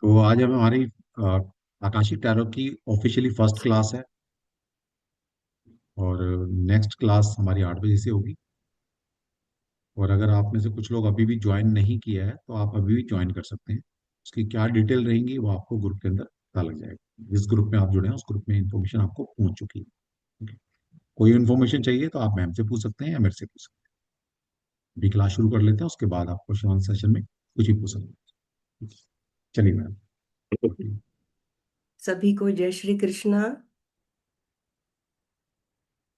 तो आज हम हमारी अ, आकाशिक टैरो की ऑफिशियली फर्स्ट क्लास है। और नेक्स्ट क्लास हमारी 8 बजे से होगी। और अगर आप में से कुछ लोग अभी भी ज्वाइन नहीं किया है तो आप अभी भी ज्वाइन कर सकते हैं। उसकी क्या डिटेल रहेंगी वो आपको ग्रुप के अंदर पता लग जाएगा। जिस ग्रुप में आप जुड़े हैं उस ग्रुप में इन्फॉर्मेशन आपको पहुंच चुकी है। ठीक है? कोई इन्फॉर्मेशन चाहिए तो आप मैम से पूछ सकते हैं या मेरे से पूछ सकते हैं। अभी क्लास शुरू कर लेते हैं, उसके बाद आप क्वेश्चन सेशन में कुछ भी पूछ सकते हैं। चलिए मैम। सभी को जय श्री कृष्णा।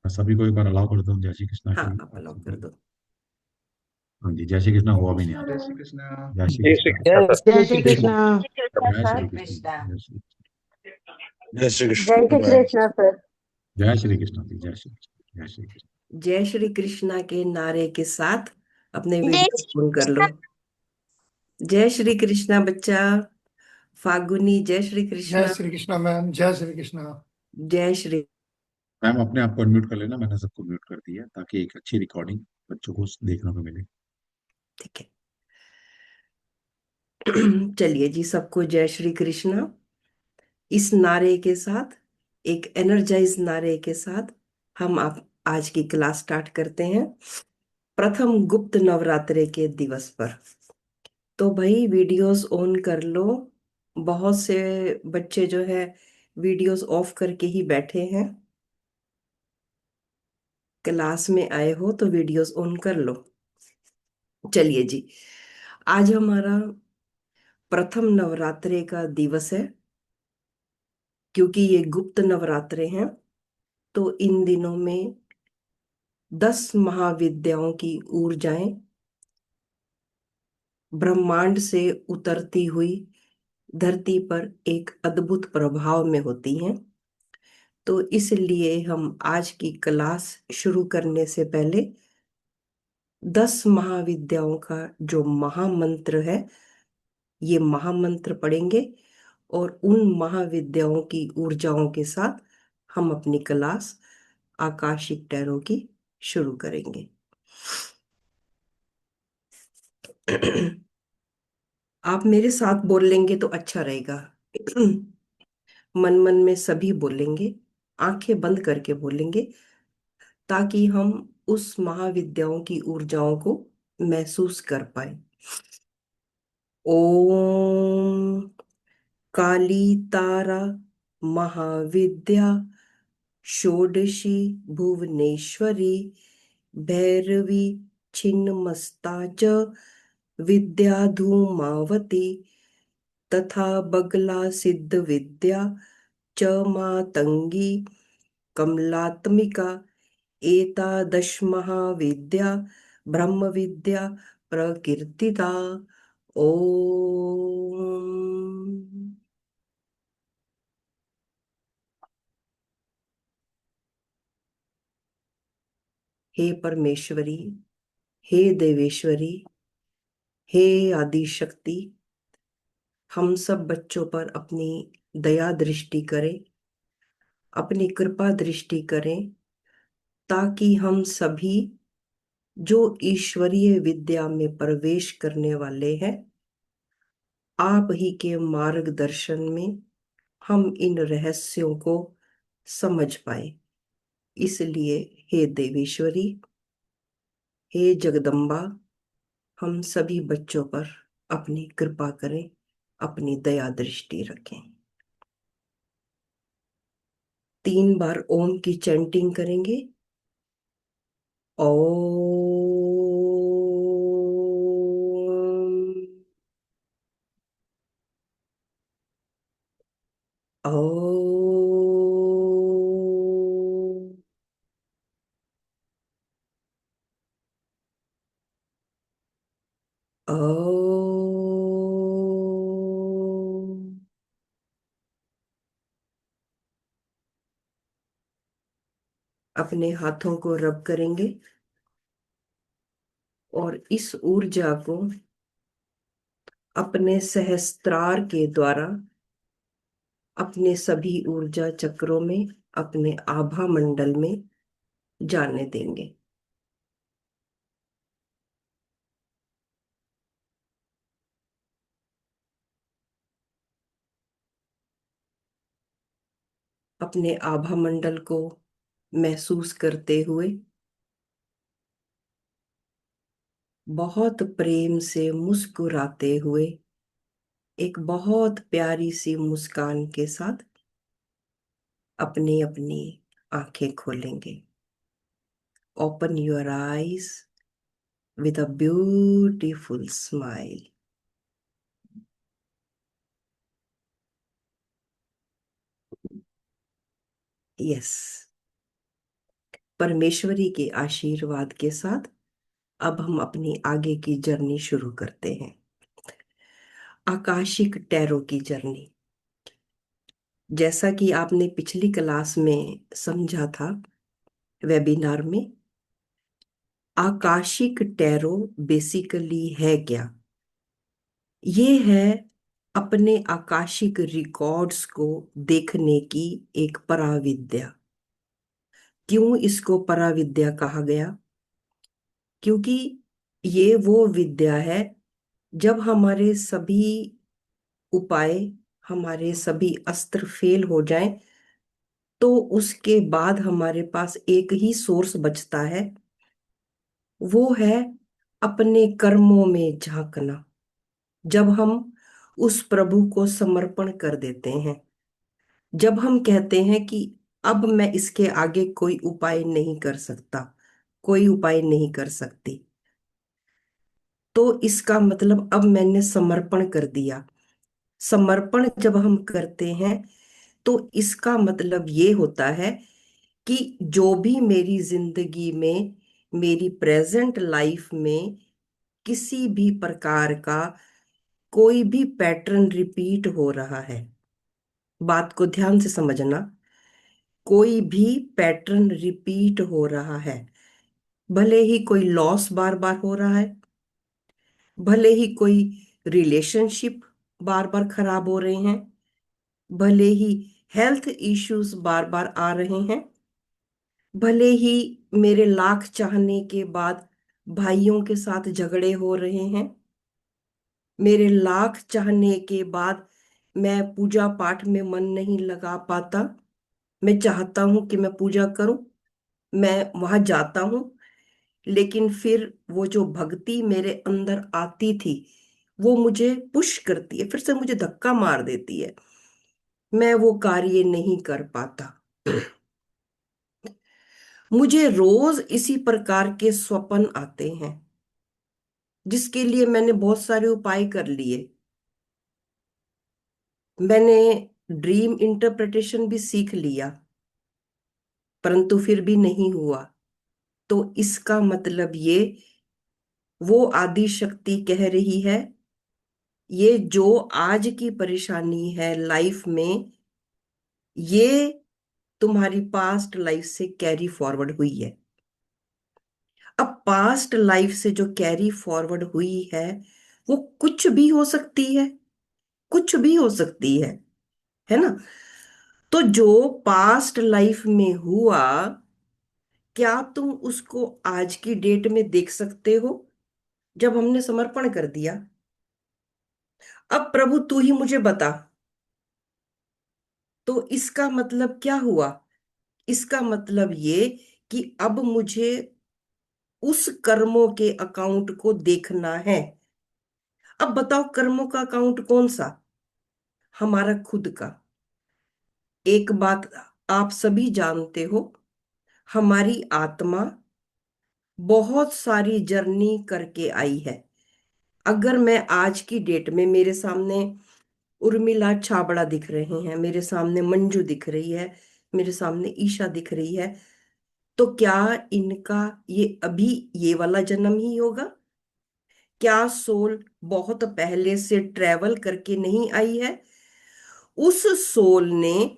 सभी को एक बार अलाउ कर दो, जय श्री कृष्णा हाँ, के लिए आप आप अलाउ कर सभी। दो। हाँ जी, जय श्री कृष्णा हुआ भी नहीं जय आपका। श्री कृष्ण। जय श्री जय श्री कृष्णा। कृष्ण सर। जय श्री कृष्णा। जय श्री हरे कृष्ण। कृष्णा। जय श्री जय श्री जय कृष्ण श्री मैम। कृष्णा सर। जय श्री कृष्ण जी। जय श्री कृष्ण। जय श्री कृष्ण। जय श्री कृष्णा के नारे के साथ अपने जय वीडियो ऑन कर लो। जय श्री कृष्णा बच्चा। फागुनी जय श्री जय कृष्णा। श्री कृष्ण मैम। जय श्री कृष्ण। जय श्री। मैम अपने आप को अनम्यूट कर लेना, मैंने सबको म्यूट कर दिया ताकि एक अच्छी रिकॉर्डिंग बच्चों को देखने को मिले। ठीक है। चलिए जी, सबको जय श्री कृष्णा। इस नारे के साथ, एक एनर्जाइज नारे के साथ हम आप आज की क्लास स्टार्ट करते हैं, प्रथम गुप्त नवरात्रे के दिवस पर। तो भाई वीडियोस ऑन कर लो। बहुत से बच्चे जो है वीडियोस ऑफ करके ही बैठे हैं। क्लास में आए हो तो वीडियोस ऑन कर लो। चलिए जी, आज हमारा प्रथम नवरात्रे का दिवस है। क्योंकि ये गुप्त नवरात्रे हैं तो इन दिनों में 10 महाविद्याओं की ऊर्जाएं ब्रह्मांड से उतरती हुई धरती पर एक अद्भुत प्रभाव में होती हैं। तो इसलिए हम आज की क्लास शुरू करने से पहले 10 महाविद्याओं का जो महामंत्र है, ये महामंत्र पढ़ेंगे और उन महाविद्याओं की ऊर्जाओं के साथ हम अपनी क्लास आकाशिक टैरो की शुरू करेंगे। आप मेरे साथ बोल लेंगे तो अच्छा रहेगा। मन मन में सभी बोलेंगे, आंखें बंद करके बोलेंगे, ताकि हम उस महाविद्याओं की ऊर्जाओं को महसूस कर पाए। ओम काली तारा महाविद्या षोडशी भुवनेश्वरी भैरवी छिन्नमस्ता च विद्या धूमावती तथा बगला सिद्ध विद्या च मातंगी कमलात्मिका एतादश महाविद्या ब्रह्म विद्या प्रकीर्तिता। ओम। हे परमेश्वरी, हे देवेश्वरी, हे आदि शक्ति, हम सब बच्चों पर अपनी दया दृष्टि करें, अपनी कृपा दृष्टि करें, ताकि हम सभी जो ईश्वरीय विद्या में प्रवेश करने वाले हैं, आप ही के मार्गदर्शन में हम इन रहस्यों को समझ पाए। इसलिए हे देवेश्वरी, हे जगदम्बा, हम सभी बच्चों पर अपनी कृपा करें, अपनी दया दृष्टि रखें। 3 बार ओम की चैंटिंग करेंगे। ओम। ओम। ओम। अपने हाथों को रब करेंगे और इस ऊर्जा को अपने सहस्त्रार के द्वारा अपने सभी ऊर्जा चक्रों में, अपने आभा मंडल में जाने देंगे। अपने आभा मंडल को महसूस करते हुए बहुत प्रेम से मुस्कुराते हुए एक बहुत प्यारी सी मुस्कान के साथ अपनी अपनी आंखें खोलेंगे। Open your eyes with a beautiful smile. Yes, Parameshwari के आशीर्वाद के साथ अब हम अपनी आगे की जर्नी शुरू करते हैं। आकाशिक टैरो की जर्नी, जैसा कि आपने पिछली क्लास में समझा था, वेबिनार में, आकाशिक टैरो बेसिकली है क्या? ये है अपने आकाशिक रिकॉर्ड्स को देखने की एक पराविद्या। क्यों इसको पराविद्या कहा गया? क्योंकि ये वो विद्या है जब हमारे सभी उपाय, हमारे सभी अस्त्र फेल हो जाएं, तो उसके बाद हमारे पास एक ही सोर्स बचता है, वो है अपने कर्मों में झांकना। जब हम उस प्रभु को समर्पण कर देते हैं, जब हम कहते हैं कि अब मैं इसके आगे कोई उपाय नहीं कर सकता, कोई उपाय नहीं कर सकती, तो इसका मतलब अब मैंने समर्पण कर दिया। समर्पण जब हम करते हैं तो इसका मतलब ये होता है कि जो भी मेरी जिंदगी में, मेरी प्रेजेंट लाइफ में किसी भी प्रकार का कोई भी पैटर्न रिपीट हो रहा है, बात को ध्यान से समझना, कोई भी पैटर्न रिपीट हो रहा है, भले ही कोई लॉस बार बार हो रहा है, भले ही कोई रिलेशनशिप बार बार खराब हो रहे हैं, भले ही हेल्थ इश्यूज बार बार आ रहे हैं, भले ही मेरे लाख चाहने के बाद भाइयों के साथ झगड़े हो रहे हैं, मेरे लाख चाहने के बाद मैं पूजा पाठ में मन नहीं लगा पाता, मैं चाहता हूं कि मैं पूजा करूं, मैं वहां जाता हूं, लेकिन फिर वो जो भक्ति मेरे अंदर आती थी वो मुझे पुश करती है, फिर से मुझे धक्का मार देती है, मैं वो कार्य नहीं कर पाता। मुझे रोज इसी प्रकार के स्वप्न आते हैं, जिसके लिए मैंने बहुत सारे उपाय कर लिए। मैंने ड्रीम इंटरप्रिटेशन भी सीख लिया, परंतु फिर भी नहीं हुआ। तो इसका मतलब ये, वो आदि शक्ति कह रही है, ये जो आज की परेशानी है लाइफ में, ये तुम्हारी पास्ट लाइफ से कैरी फॉरवर्ड हुई है। अब पास्ट लाइफ से जो कैरी फॉरवर्ड हुई है वो कुछ भी हो सकती है, कुछ भी हो सकती है ना? तो जो पास्ट लाइफ में हुआ, क्या तुम उसको आज की डेट में देख सकते हो जब हमने समर्पण कर दिया? अब प्रभु तू ही मुझे बता। तो इसका मतलब क्या हुआ? इसका मतलब ये कि अब मुझे उस कर्मों के अकाउंट को देखना है। अब बताओ, कर्मों का अकाउंट कौन सा? हमारा खुद का। एक बात आप सभी जानते हो, हमारी आत्मा बहुत सारी जर्नी करके आई है। अगर मैं आज की डेट में, मेरे सामने उर्मिला छाबड़ा दिख रहे हैं, मेरे सामने मंजू दिख रही है, मेरे सामने ईशा दिख रही है, तो क्या इनका ये अभी ये वाला जन्म ही होगा? क्या सोल बहुत पहले से ट्रेवल करके नहीं आई है? उस सोल ने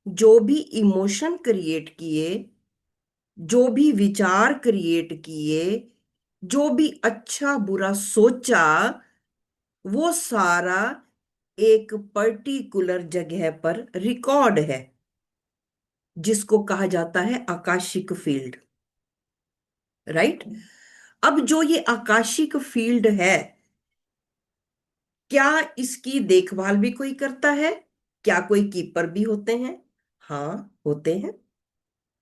जो भी इमोशन क्रिएट किए, जो भी विचार क्रिएट किए, जो भी अच्छा बुरा सोचा, वो सारा एक पर्टिकुलर जगह पर रिकॉर्ड है, जिसको कहा जाता है आकाशिक फील्ड। राइट? अब जो ये आकाशिक फील्ड है, क्या इसकी देखभाल भी कोई करता है? क्या कोई कीपर भी होते हैं? हाँ, होते हैं।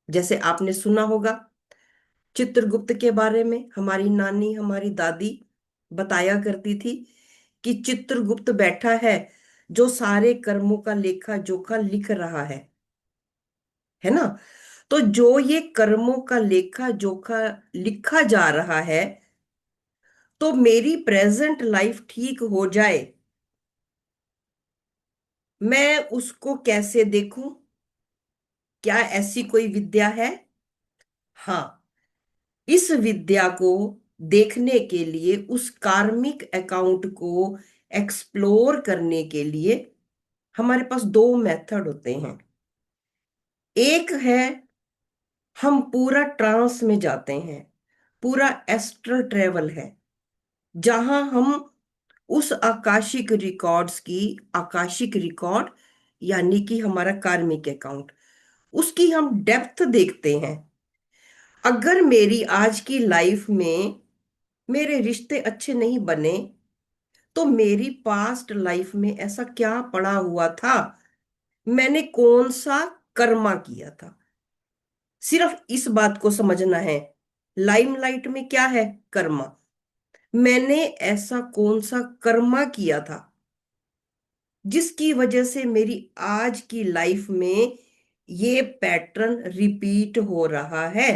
जैसे आपने सुना होगा चित्रगुप्त के बारे में, हमारी नानी, हमारी दादी बताया करती थी कि चित्रगुप्त बैठा है जो सारे कर्मों का लेखा जोखा लिख रहा है ना। तो जो ये कर्मों का लेखा जोखा लिखा जा रहा है, तो मेरी प्रेजेंट लाइफ ठीक हो जाए, मैं उसको कैसे देखूं? क्या ऐसी कोई विद्या है? हाँ, इस विद्या को देखने के लिए, उस कार्मिक अकाउंट को एक्सप्लोर करने के लिए हमारे पास दो मेथड होते हैं। एक है, हम पूरा ट्रांस में जाते हैं, पूरा एस्ट्रल ट्रेवल है, जहां हम उस आकाशिक रिकॉर्ड्स की, आकाशिक रिकॉर्ड यानी कि हमारा कार्मिक अकाउंट, उसकी हम डेप्थ देखते हैं। अगर मेरी आज की लाइफ में मेरे रिश्ते अच्छे नहीं बने, तो मेरी पास्ट लाइफ में ऐसा क्या पड़ा हुआ था, मैंने कौन सा कर्मा किया था। सिर्फ इस बात को समझना है। लाइमलाइट में क्या है? कर्मा। मैंने ऐसा कौन सा कर्मा किया था जिसकी वजह से मेरी आज की लाइफ में ये पैटर्न रिपीट हो रहा है।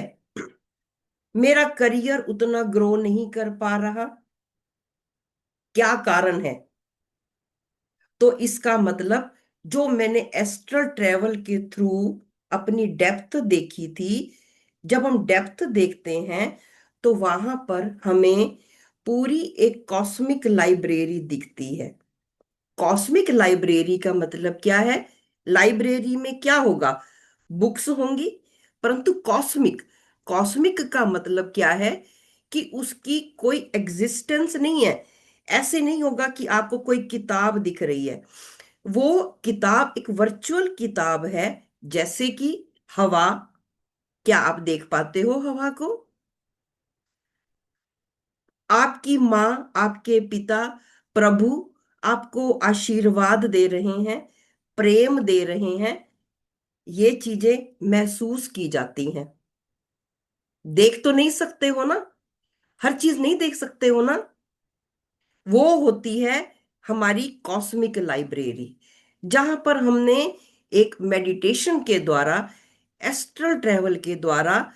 मेरा करियर उतना ग्रो नहीं कर पा रहा, क्या कारण है? तो इसका मतलब, जो मैंने एस्ट्रल ट्रेवल के थ्रू अपनी डेप्थ देखी थी, जब हम डेप्थ देखते हैं तो वहां पर हमें पूरी एक कॉस्मिक लाइब्रेरी दिखती है। कॉस्मिक लाइब्रेरी का मतलब क्या है? लाइब्रेरी में क्या होगा? बुक्स होंगी, परंतु कॉस्मिक, कॉस्मिक का मतलब क्या है कि उसकी कोई एग्जिस्टेंस नहीं है। ऐसे नहीं होगा कि आपको कोई किताब दिख रही है, वो किताब एक वर्चुअल किताब है। जैसे कि हवा, क्या आप देख पाते हो हवा को? आपकी माँ, आपके पिता, प्रभु आपको आशीर्वाद दे रहे हैं, प्रेम दे रहे हैं, ये चीजें महसूस की जाती हैं। देख तो नहीं सकते हो ना, हर चीज नहीं देख सकते हो ना। वो होती है हमारी कॉस्मिक लाइब्रेरी, जहां पर हमने एक मेडिटेशन के द्वारा, एस्ट्रल ट्रेवल के द्वारा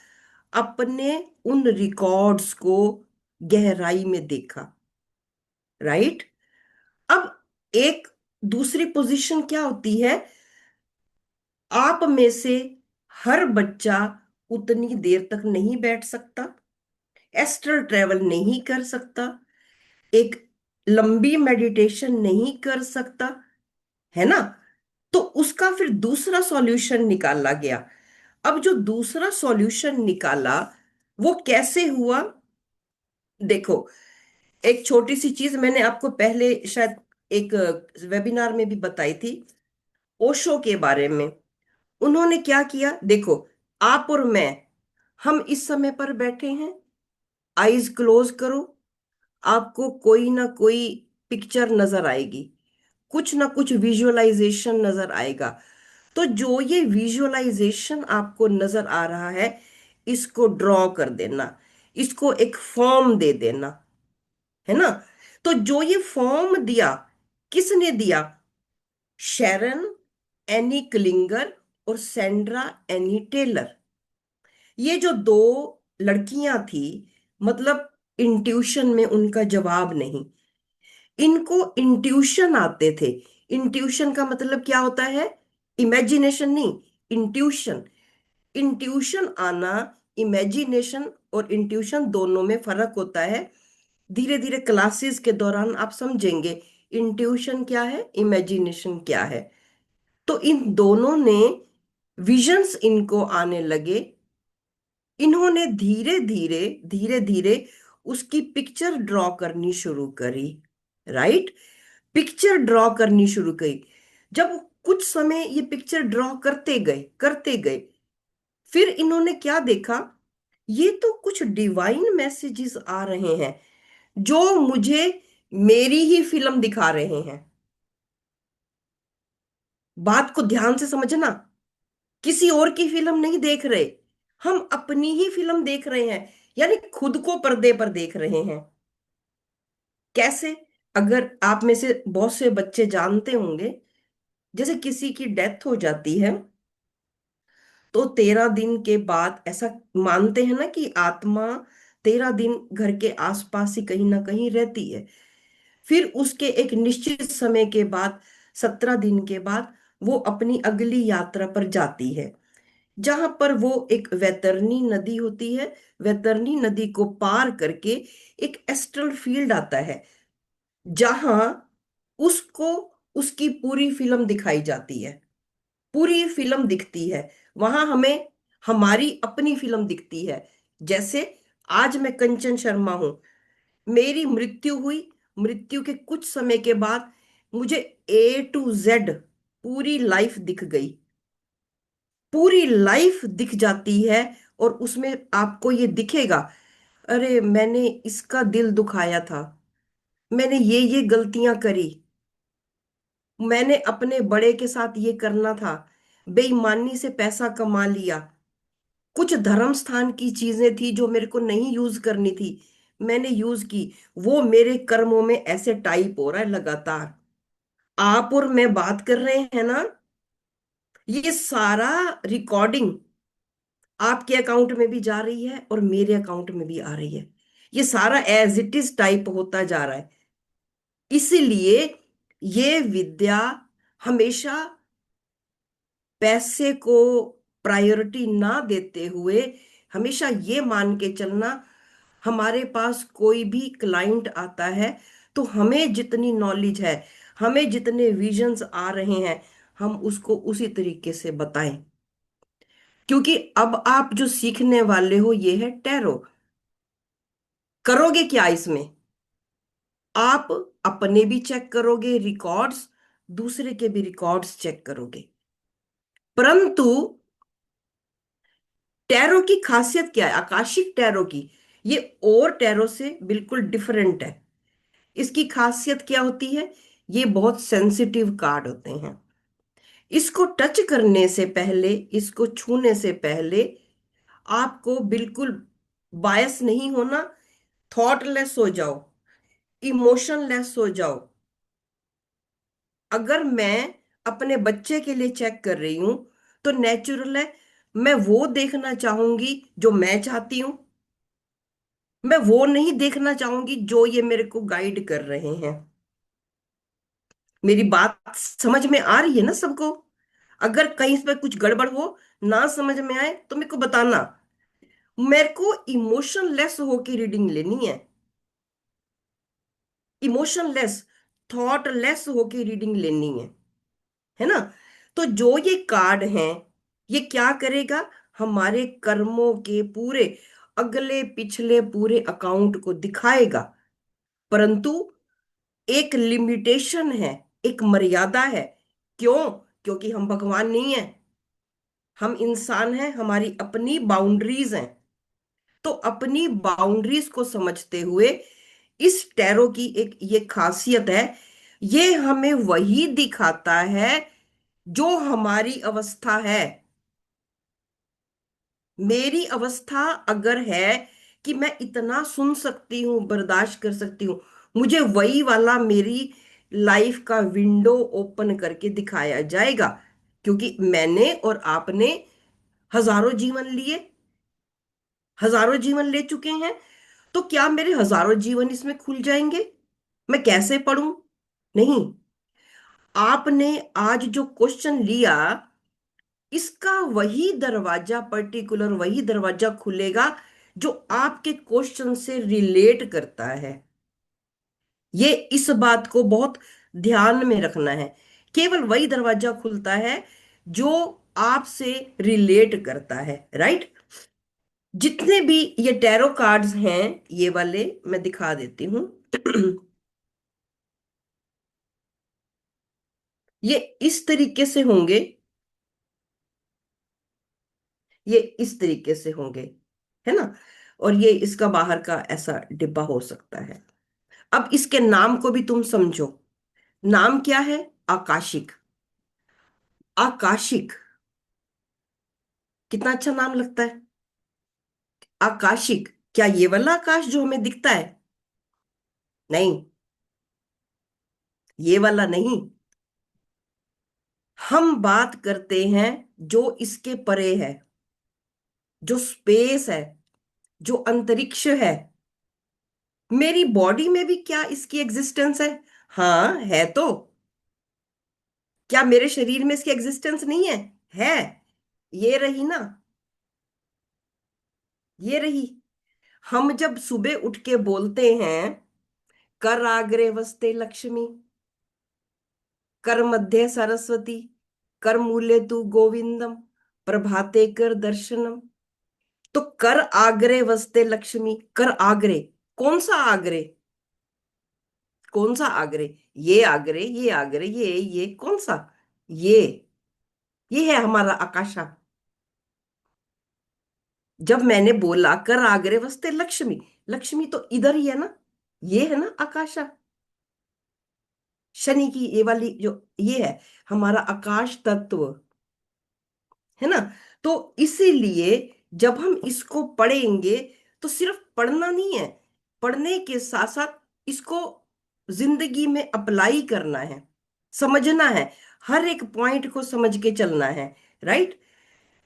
अपने उन रिकॉर्ड्स को गहराई में देखा। राइट। अब एक दूसरी पोजीशन क्या होती है? आप में से हर बच्चा उतनी देर तक नहीं बैठ सकता, एस्ट्रल ट्रेवल नहीं कर सकता, एक लंबी मेडिटेशन नहीं कर सकता, है ना। तो उसका फिर दूसरा सॉल्यूशन निकाला गया। अब जो दूसरा सॉल्यूशन निकाला, वो कैसे हुआ? देखो, एक छोटी सी चीज मैंने आपको पहले शायद एक वेबिनार में भी बताई थी, ओशो के बारे में। उन्होंने क्या किया, देखो, आप और मैं, हम इस समय पर बैठे हैं, आईज क्लोज करो, आपको कोई ना कोई पिक्चर नजर आएगी, कुछ ना कुछ विजुअलाइजेशन नजर आएगा। तो जो ये विजुअलाइजेशन आपको नजर आ रहा है, इसको ड्रॉ कर देना, इसको एक फॉर्म दे देना, है ना। तो जो ये फॉर्म दिया, किसने दिया? शेरन एनी क्लिंगर और सेंड्रा एनी टेलर। ये जो दो लड़कियां थी, मतलब इंट्यूशन में उनका जवाब नहीं, इनको इंट्यूशन आते थे। इंट्यूशन का मतलब क्या होता है? इमेजिनेशन नहीं, इंट्यूशन। इंट्यूशन आना, इमेजिनेशन और इंट्यूशन दोनों में फर्क होता है। धीरे धीरे क्लासेस के दौरान आप समझेंगे इंट्यूशन क्या है, इमेजिनेशन क्या है। तो इन दोनों ने विजन्स इनको आने लगे, इन्होंने धीरे धीरे उसकी पिक्चर ड्रॉ करनी शुरू करी। राइट। पिक्चर ड्रॉ करनी शुरू करी। जब कुछ समय ये पिक्चर ड्रॉ करते गए, फिर इन्होंने क्या देखा, ये तो कुछ डिवाइन मैसेजेस आ रहे हैं जो मुझे मेरी ही फिल्म दिखा रहे हैं। बात को ध्यान से समझना। किसी और की फिल्म नहीं देख रहे, हम अपनी ही फिल्म देख रहे हैं, यानी खुद को पर्दे पर देख रहे हैं। कैसे? अगर आप में से बहुत से बच्चे जानते होंगे, जैसे किसी की डेथ हो जाती है तो 13 दिन के बाद ऐसा मानते हैं ना कि आत्मा 13 दिन घर के आसपास ही कहीं ना कहीं रहती है। फिर उसके एक निश्चित समय के बाद, 17 दिन के बाद, वो अपनी अगली यात्रा पर जाती है, जहां पर वो एक वैतरणी नदी होती है। वैतरणी नदी को पार करके एक एस्ट्रल फील्ड आता है, जहां उसको उसकी पूरी फिल्म दिखाई जाती है, पूरी फिल्म दिखती है। वहां हमें हमारी अपनी फिल्म दिखती है। जैसे आज मैं कंचन शर्मा हूं, मेरी मृत्यु हुई, मृत्यु के कुछ समय के बाद मुझे A to Z पूरी लाइफ दिख गई, पूरी लाइफ दिख जाती है। और उसमें आपको ये दिखेगा, अरे मैंने इसका दिल दुखाया था, मैंने ये गलतियां करी, मैंने अपने बड़े के साथ ये करना था, बेईमानी से पैसा कमा लिया, कुछ धर्म स्थान की चीजें थी जो मेरे को नहीं यूज करनी थी, मैंने यूज की, वो मेरे कर्मों में ऐसे टाइप हो रहा है लगातार। आप और मैं बात कर रहे हैं ना, ये सारा रिकॉर्डिंग आपके अकाउंट में भी जा रही है और मेरे अकाउंट में भी आ रही है। ये सारा एज इट इज टाइप होता जा रहा है। इसीलिए ये विद्या हमेशा पैसे को प्रायोरिटी ना देते हुए, हमेशा ये मान के चलना, हमारे पास कोई भी क्लाइंट आता है तो हमें जितनी नॉलेज है, हमें जितने विजन्स आ रहे हैं, हम उसको उसी तरीके से बताएं। क्योंकि अब आप जो सीखने वाले हो ये है टैरो। करोगे क्या इसमें? आप अपने भी चेक करोगे रिकॉर्ड्स, दूसरे के भी रिकॉर्ड्स चेक करोगे। परंतु टैरो की खासियत क्या है, आकाशिक टैरो की? ये और टैरो से बिल्कुल डिफरेंट है। इसकी खासियत क्या होती है? ये बहुत सेंसिटिव कार्ड होते हैं। इसको टच करने से पहले, इसको छूने से पहले आपको बिल्कुल बायस नहीं होना, थॉटलेस हो जाओ, इमोशनलेस हो जाओ। अगर मैं अपने बच्चे के लिए चेक कर रही हूं तो नेचुरल है, मैं वो देखना चाहूंगी जो मैं चाहती हूँ, मैं वो नहीं देखना चाहूंगी जो ये मेरे को गाइड कर रहे हैं। मेरी बात समझ में आ रही है ना सबको? अगर कहीं पे कुछ गड़बड़ हो, ना समझ में आए तो मेरे को बताना। मेरे को इमोशनलेस होके रीडिंग लेनी है, इमोशनलेस, थॉटलेस होके रीडिंग लेनी है ना? तो जो ये कार्ड हैं, ये क्या करेगा? हमारे कर्मों के पूरे अगले पिछले पूरे अकाउंट को दिखाएगा। परंतु एक लिमिटेशन है, एक मर्यादा है। क्यों? क्योंकि हम भगवान नहीं है, हम इंसान हैं, हमारी अपनी बाउंड्रीज हैं। तो अपनी बाउंड्रीज को समझते हुए इस टैरो की एक ये खासियत है, ये हमें वही दिखाता है जो हमारी अवस्था है। मेरी अवस्था अगर है कि मैं इतना सुन सकती हूँ, बर्दाश्त कर सकती हूँ, मुझे वही वाला मेरी लाइफ का विंडो ओपन करके दिखाया जाएगा। क्योंकि मैंने और आपने हजारों जीवन लिए, हजारों जीवन ले चुके हैं। तो क्या मेरे हजारों जीवन इसमें खुल जाएंगे? मैं कैसे पढ़ूं? नहीं। आपने आज जो क्वेश्चन लिया, इसका वही दरवाजा, पर्टिकुलर वही दरवाजा खुलेगा जो आपके क्वेश्चन से रिलेट करता है। ये इस बात को बहुत ध्यान में रखना है। केवल वही दरवाजा खुलता है जो आपसे रिलेट करता है, राइट? जितने भी ये टैरो कार्ड्स हैं, ये वाले मैं दिखा देती हूँ। ये इस तरीके से होंगे, ये इस तरीके से होंगे, है ना? और ये इसका बाहर का ऐसा डिब्बा हो सकता है। अब इसके नाम को भी तुम समझो। नाम क्या है? आकाशिक। आकाशिक कितना अच्छा नाम लगता है, आकाशिक। क्या ये वाला आकाश जो हमें दिखता है? नहीं, ये वाला नहीं। हम बात करते हैं जो इसके परे है, जो स्पेस है, जो अंतरिक्ष है। मेरी बॉडी में भी क्या इसकी एग्जिस्टेंस है? हाँ है तो। क्या मेरे शरीर में इसकी एग्जिस्टेंस नहीं है? है। ये रही ना, ये रही। हम जब सुबह उठ के बोलते हैं, कर आग्रे वस्ते लक्ष्मी, कर मध्य सरस्वती, कर मूले तू गोविंदम, प्रभाते कर दर्शनम। तो कर आग्रे वस्ते लक्ष्मी, कर आग्रे। कौन सा आग्रे? कौन सा आग्रे? ये आग्रे, ये आग्रे, ये कौन सा? ये ये है हमारा आकाशा। जब मैंने बोला कर आग्रे वस्ते लक्ष्मी, लक्ष्मी तो इधर ही है ना, ये है ना आकाशा। शनि की ये वाली जो ये है हमारा आकाश तत्व, है ना। तो इसीलिए जब हम इसको पढ़ेंगे तो सिर्फ पढ़ना नहीं है, पढ़ने के साथ साथ इसको जिंदगी में अप्लाई करना है, समझना है, हर एक पॉइंट को समझ के चलना है। राइट।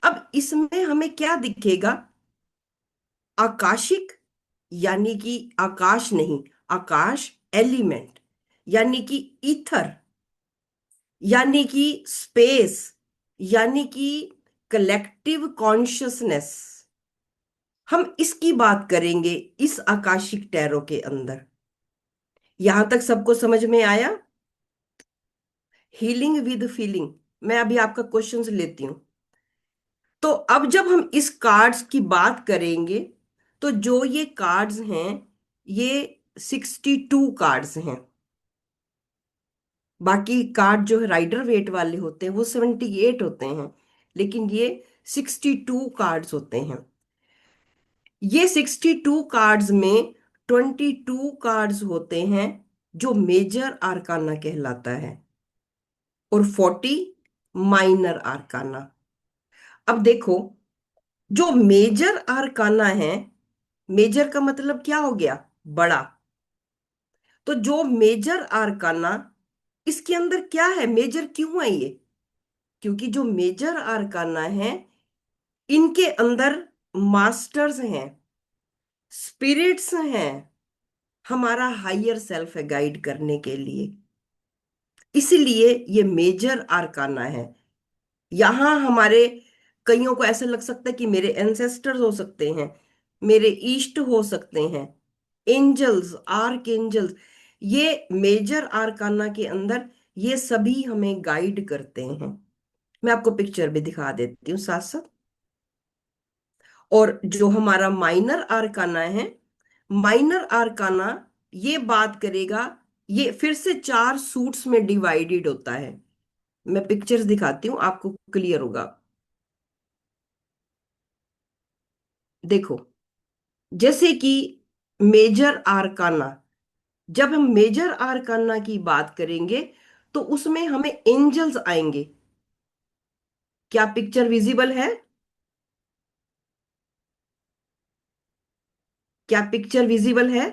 अब इसमें हमें क्या दिखेगा? आकाशिक यानी कि आकाश नहीं, आकाश एलिमेंट यानी कि ईथर, यानी कि स्पेस, यानी कि कलेक्टिव कॉन्शियसनेस। हम इसकी बात करेंगे इस आकाशिक टैरो के अंदर। यहां तक सबको समझ में आया? Healing with feeling. मैं अभी आपका क्वेश्चंस लेती हूं। तो अब जब हम इस कार्ड्स की बात करेंगे, तो जो ये कार्ड्स हैं, ये 62 कार्ड्स हैं। बाकी कार्ड जो है राइडर वेट वाले होते हैं वो 78 होते हैं, लेकिन ये 62 कार्ड्स होते हैं। ये 62 कार्ड्स में 22 कार्ड्स होते हैं जो मेजर आर्काना कहलाता है, और 40 माइनर आर्काना। अब देखो, जो मेजर आर्काना है, मेजर का मतलब क्या हो गया? बड़ा। तो जो मेजर आर्काना, इसके अंदर क्या है? मेजर क्यों है ये? क्योंकि जो मेजर आर्काना है, इनके अंदर मास्टर्स हैं, स्पिरिट्स हैं, हमारा हायर सेल्फ है गाइड करने के लिए। इसलिए ये मेजर आर्काना है। यहां हमारे कईयों को ऐसा लग सकता है कि मेरे एंसेस्टर्स हो सकते हैं, मेरे ईष्ट हो सकते हैं, एंजल्स, आर्क एंजल्स। ये मेजर आर्काना के अंदर ये सभी हमें गाइड करते हैं। मैं आपको पिक्चर भी दिखा देती हूँ साथ साथ। और जो हमारा माइनर आर्काना है, माइनर आर्काना ये बात करेगा, ये फिर से 4 सूट्स में डिवाइडेड होता है। मैं पिक्चर्स दिखाती हूँ, आपको क्लियर होगा। देखो, जैसे कि मेजर आर्काना, जब हम मेजर आर्काना की बात करेंगे तो उसमें हमें एंजल्स आएंगे। क्या पिक्चर विजिबल है? क्या पिक्चर विजिबल है?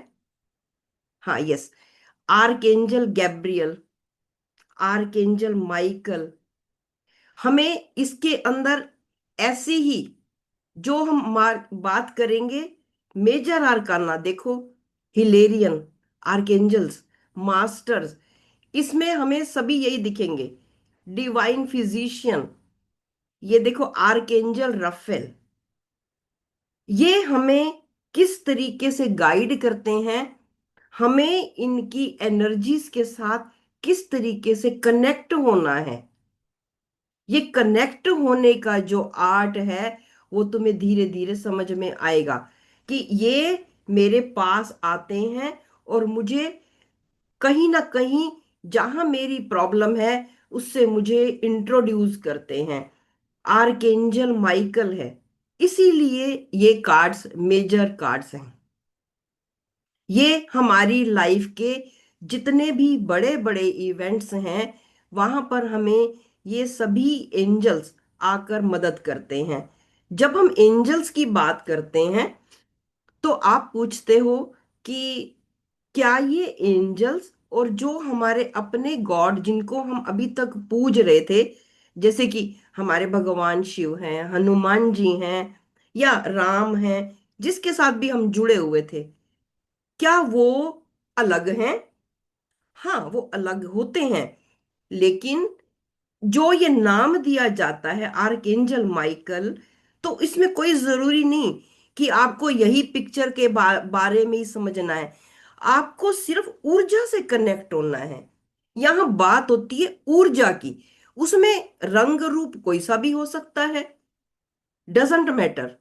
हाँ, yes. Archangel Gabriel, archangel Michael. हमें इसके अंदर ऐसी ही, जो हम बात करेंगे मेजर आर्काना, देखो, हिलेरियन, आर्कएंजल्स, मास्टर्स, इसमें हमें सभी यही दिखेंगे। डिवाइन फिजिशियन, ये देखो आर्कएंजल रफेल। ये हमें किस तरीके से गाइड करते हैं, हमें इनकी एनर्जीज के साथ किस तरीके से कनेक्ट होना है। ये कनेक्ट होने का जो आर्ट है वो तुम्हें धीरे धीरे समझ में आएगा कि ये मेरे पास आते हैं और मुझे कहीं ना कहीं जहां मेरी प्रॉब्लम है उससे मुझे इंट्रोड्यूस करते हैं। आर्कएंजल माइकल है। इसीलिए ये कार्ड्स मेजर कार्ड्स हैं। ये हमारी लाइफ के जितने भी बड़े बड़े इवेंट्स हैं, वहां पर हमें ये सभी एंजल्स आकर मदद करते हैं। जब हम एंजल्स की बात करते हैं तो आप पूछते हो कि क्या ये एंजल्स और जो हमारे अपने गॉड जिनको हम अभी तक पूज रहे थे, जैसे कि हमारे भगवान शिव हैं, हनुमान जी हैं, या राम हैं, जिसके साथ भी हम जुड़े हुए थे, क्या वो अलग हैं? हाँ, वो अलग होते हैं। लेकिन जो ये नाम दिया जाता है आर्कएंजल माइकल, तो इसमें कोई जरूरी नहीं कि आपको यही पिक्चर के बारे में ही समझना है। आपको सिर्फ ऊर्जा से कनेक्ट होना है। यहाँ बात होती है ऊर्जा की। उसमें रंग रूप कोई सा भी हो सकता है, doesn't matter.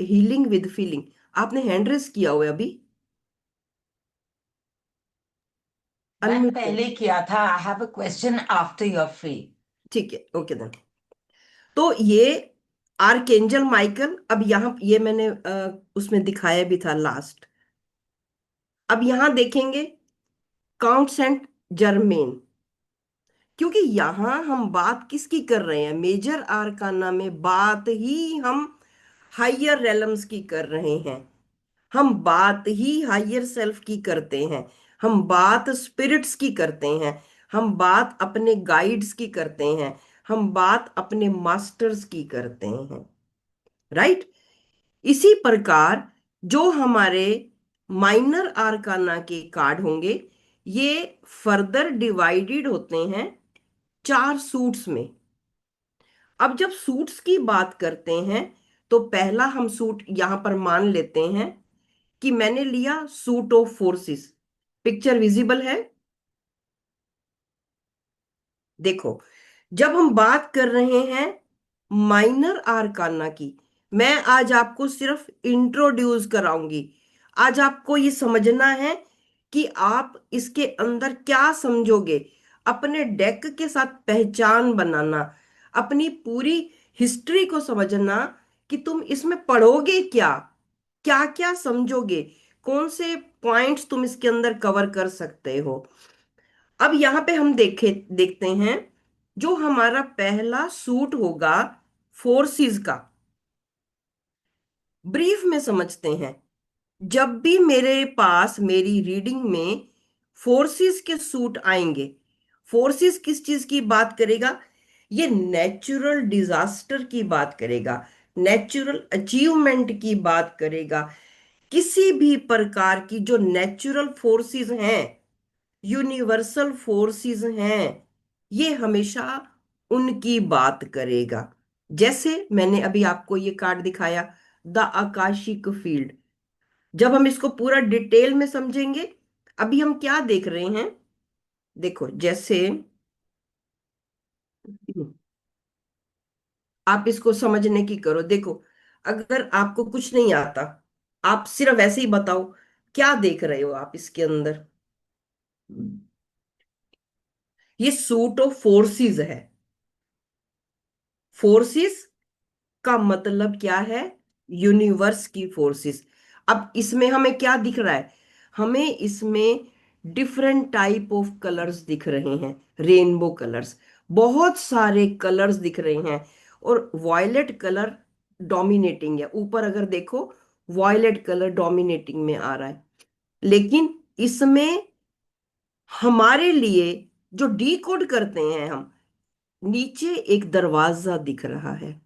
Healing with feeling. आपने हैंड रेस किया हुआ है अभी? मैंने अनम्यूट कर। पहले किया था। I have a question after you are free. ठीक है, ओके देन। तो ये आर्कएंजल माइकल, अब यहाँ ये मैंने उसमें दिखाया भी था लास्ट। अब यहाँ देखेंगे काउंट सेंट जर्मेन, क्योंकि यहाँ हम बात किसकी कर रहे हैं? मेजर आर्काना में बात ही हम हायर रेलम्स की कर रहे हैं। हम बात ही हायर सेल्फ की करते हैं। हम बात स्पिरिट्स की करते हैं। हम बात अपने गाइड्स की करते हैं। हम बात अपने मास्टर्स की करते हैं। राइट? इसी प्रकार जो हमारे माइनर आर्काना के कार्ड होंगे, ये फर्दर डिवाइडेड होते हैं 4 सूट्स में। अब जब सूट्स की बात करते हैं तो पहला हम सूट यहां पर मान लेते हैं कि मैंने लिया suit of forces. Picture visible है? देखो, जब हम बात कर रहे हैं माइनर आर्काना की, मैं आज आपको सिर्फ इंट्रोड्यूस कराऊंगी। आज आपको ये समझना है कि आप इसके अंदर क्या समझोगे, अपने डेक के साथ पहचान बनाना, अपनी पूरी हिस्ट्री को समझना कि तुम इसमें पढ़ोगे क्या, क्या क्या समझोगे, कौन से पॉइंट्स तुम इसके अंदर कवर कर सकते हो। अब यहाँ पे हम देखते हैं जो हमारा पहला सूट होगा फोर्सेस का। ब्रीफ में समझते हैं। जब भी मेरे पास मेरी रीडिंग में फोर्सेस के सूट आएंगे, फोर्सेस किस चीज की बात करेगा? ये नेचुरल डिजास्टर की बात करेगा, नेचुरल अचीवमेंट की बात करेगा। किसी भी प्रकार की जो नेचुरल फोर्सेस हैं, यूनिवर्सल फोर्सेस हैं, ये हमेशा उनकी बात करेगा। जैसे मैंने अभी आपको ये कार्ड दिखाया, द आकाशिक फील्ड। जब हम इसको पूरा डिटेल में समझेंगे, अभी हम क्या देख रहे हैं? देखो, जैसे आप इसको समझने की करो। देखो, अगर आपको कुछ नहीं आता, आप सिर्फ ऐसे ही बताओ, क्या देख रहे हो आप इसके अंदर? ये सूट ऑफ फोर्सेस है। फोर्सेस का मतलब क्या है? यूनिवर्स की फोर्सेस। अब इसमें हमें क्या दिख रहा है? हमें इसमें डिफरेंट टाइप ऑफ कलर्स दिख रहे हैं, रेनबो कलर्स। बहुत सारे कलर्स दिख रहे हैं, और वॉयलेट कलर डोमिनेटिंग है। ऊपर अगर देखो, वॉयलेट कलर डोमिनेटिंग में आ रहा है। लेकिन इसमें हमारे लिए जो डीकोड करते हैं हम, नीचे एक दरवाजा दिख रहा है।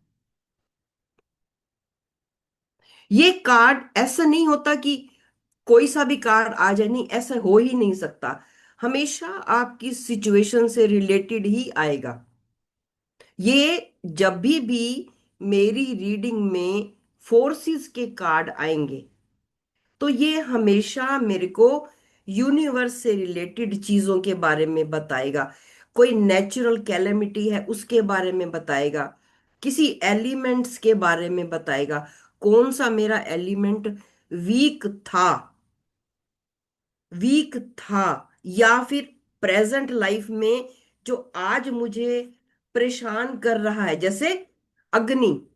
ये कार्ड ऐसा नहीं होता कि कोई सा भी कार्ड आ जाए, नहीं, ऐसा हो ही नहीं सकता। हमेशा आपकी सिचुएशन से रिलेटेड ही आएगा। ये जब भी मेरी रीडिंग में फोर्सेस के कार्ड आएंगे, तो ये हमेशा मेरे को यूनिवर्स से रिलेटेड चीजों के बारे में बताएगा। कोई नेचुरल कैलेमिटी है उसके बारे में बताएगा, किसी एलिमेंट्स के बारे में बताएगा, कौन सा मेरा एलिमेंट वीक था, वीक था, या फिर प्रेजेंट लाइफ में जो आज मुझे परेशान कर रहा है। जैसे अग्नि,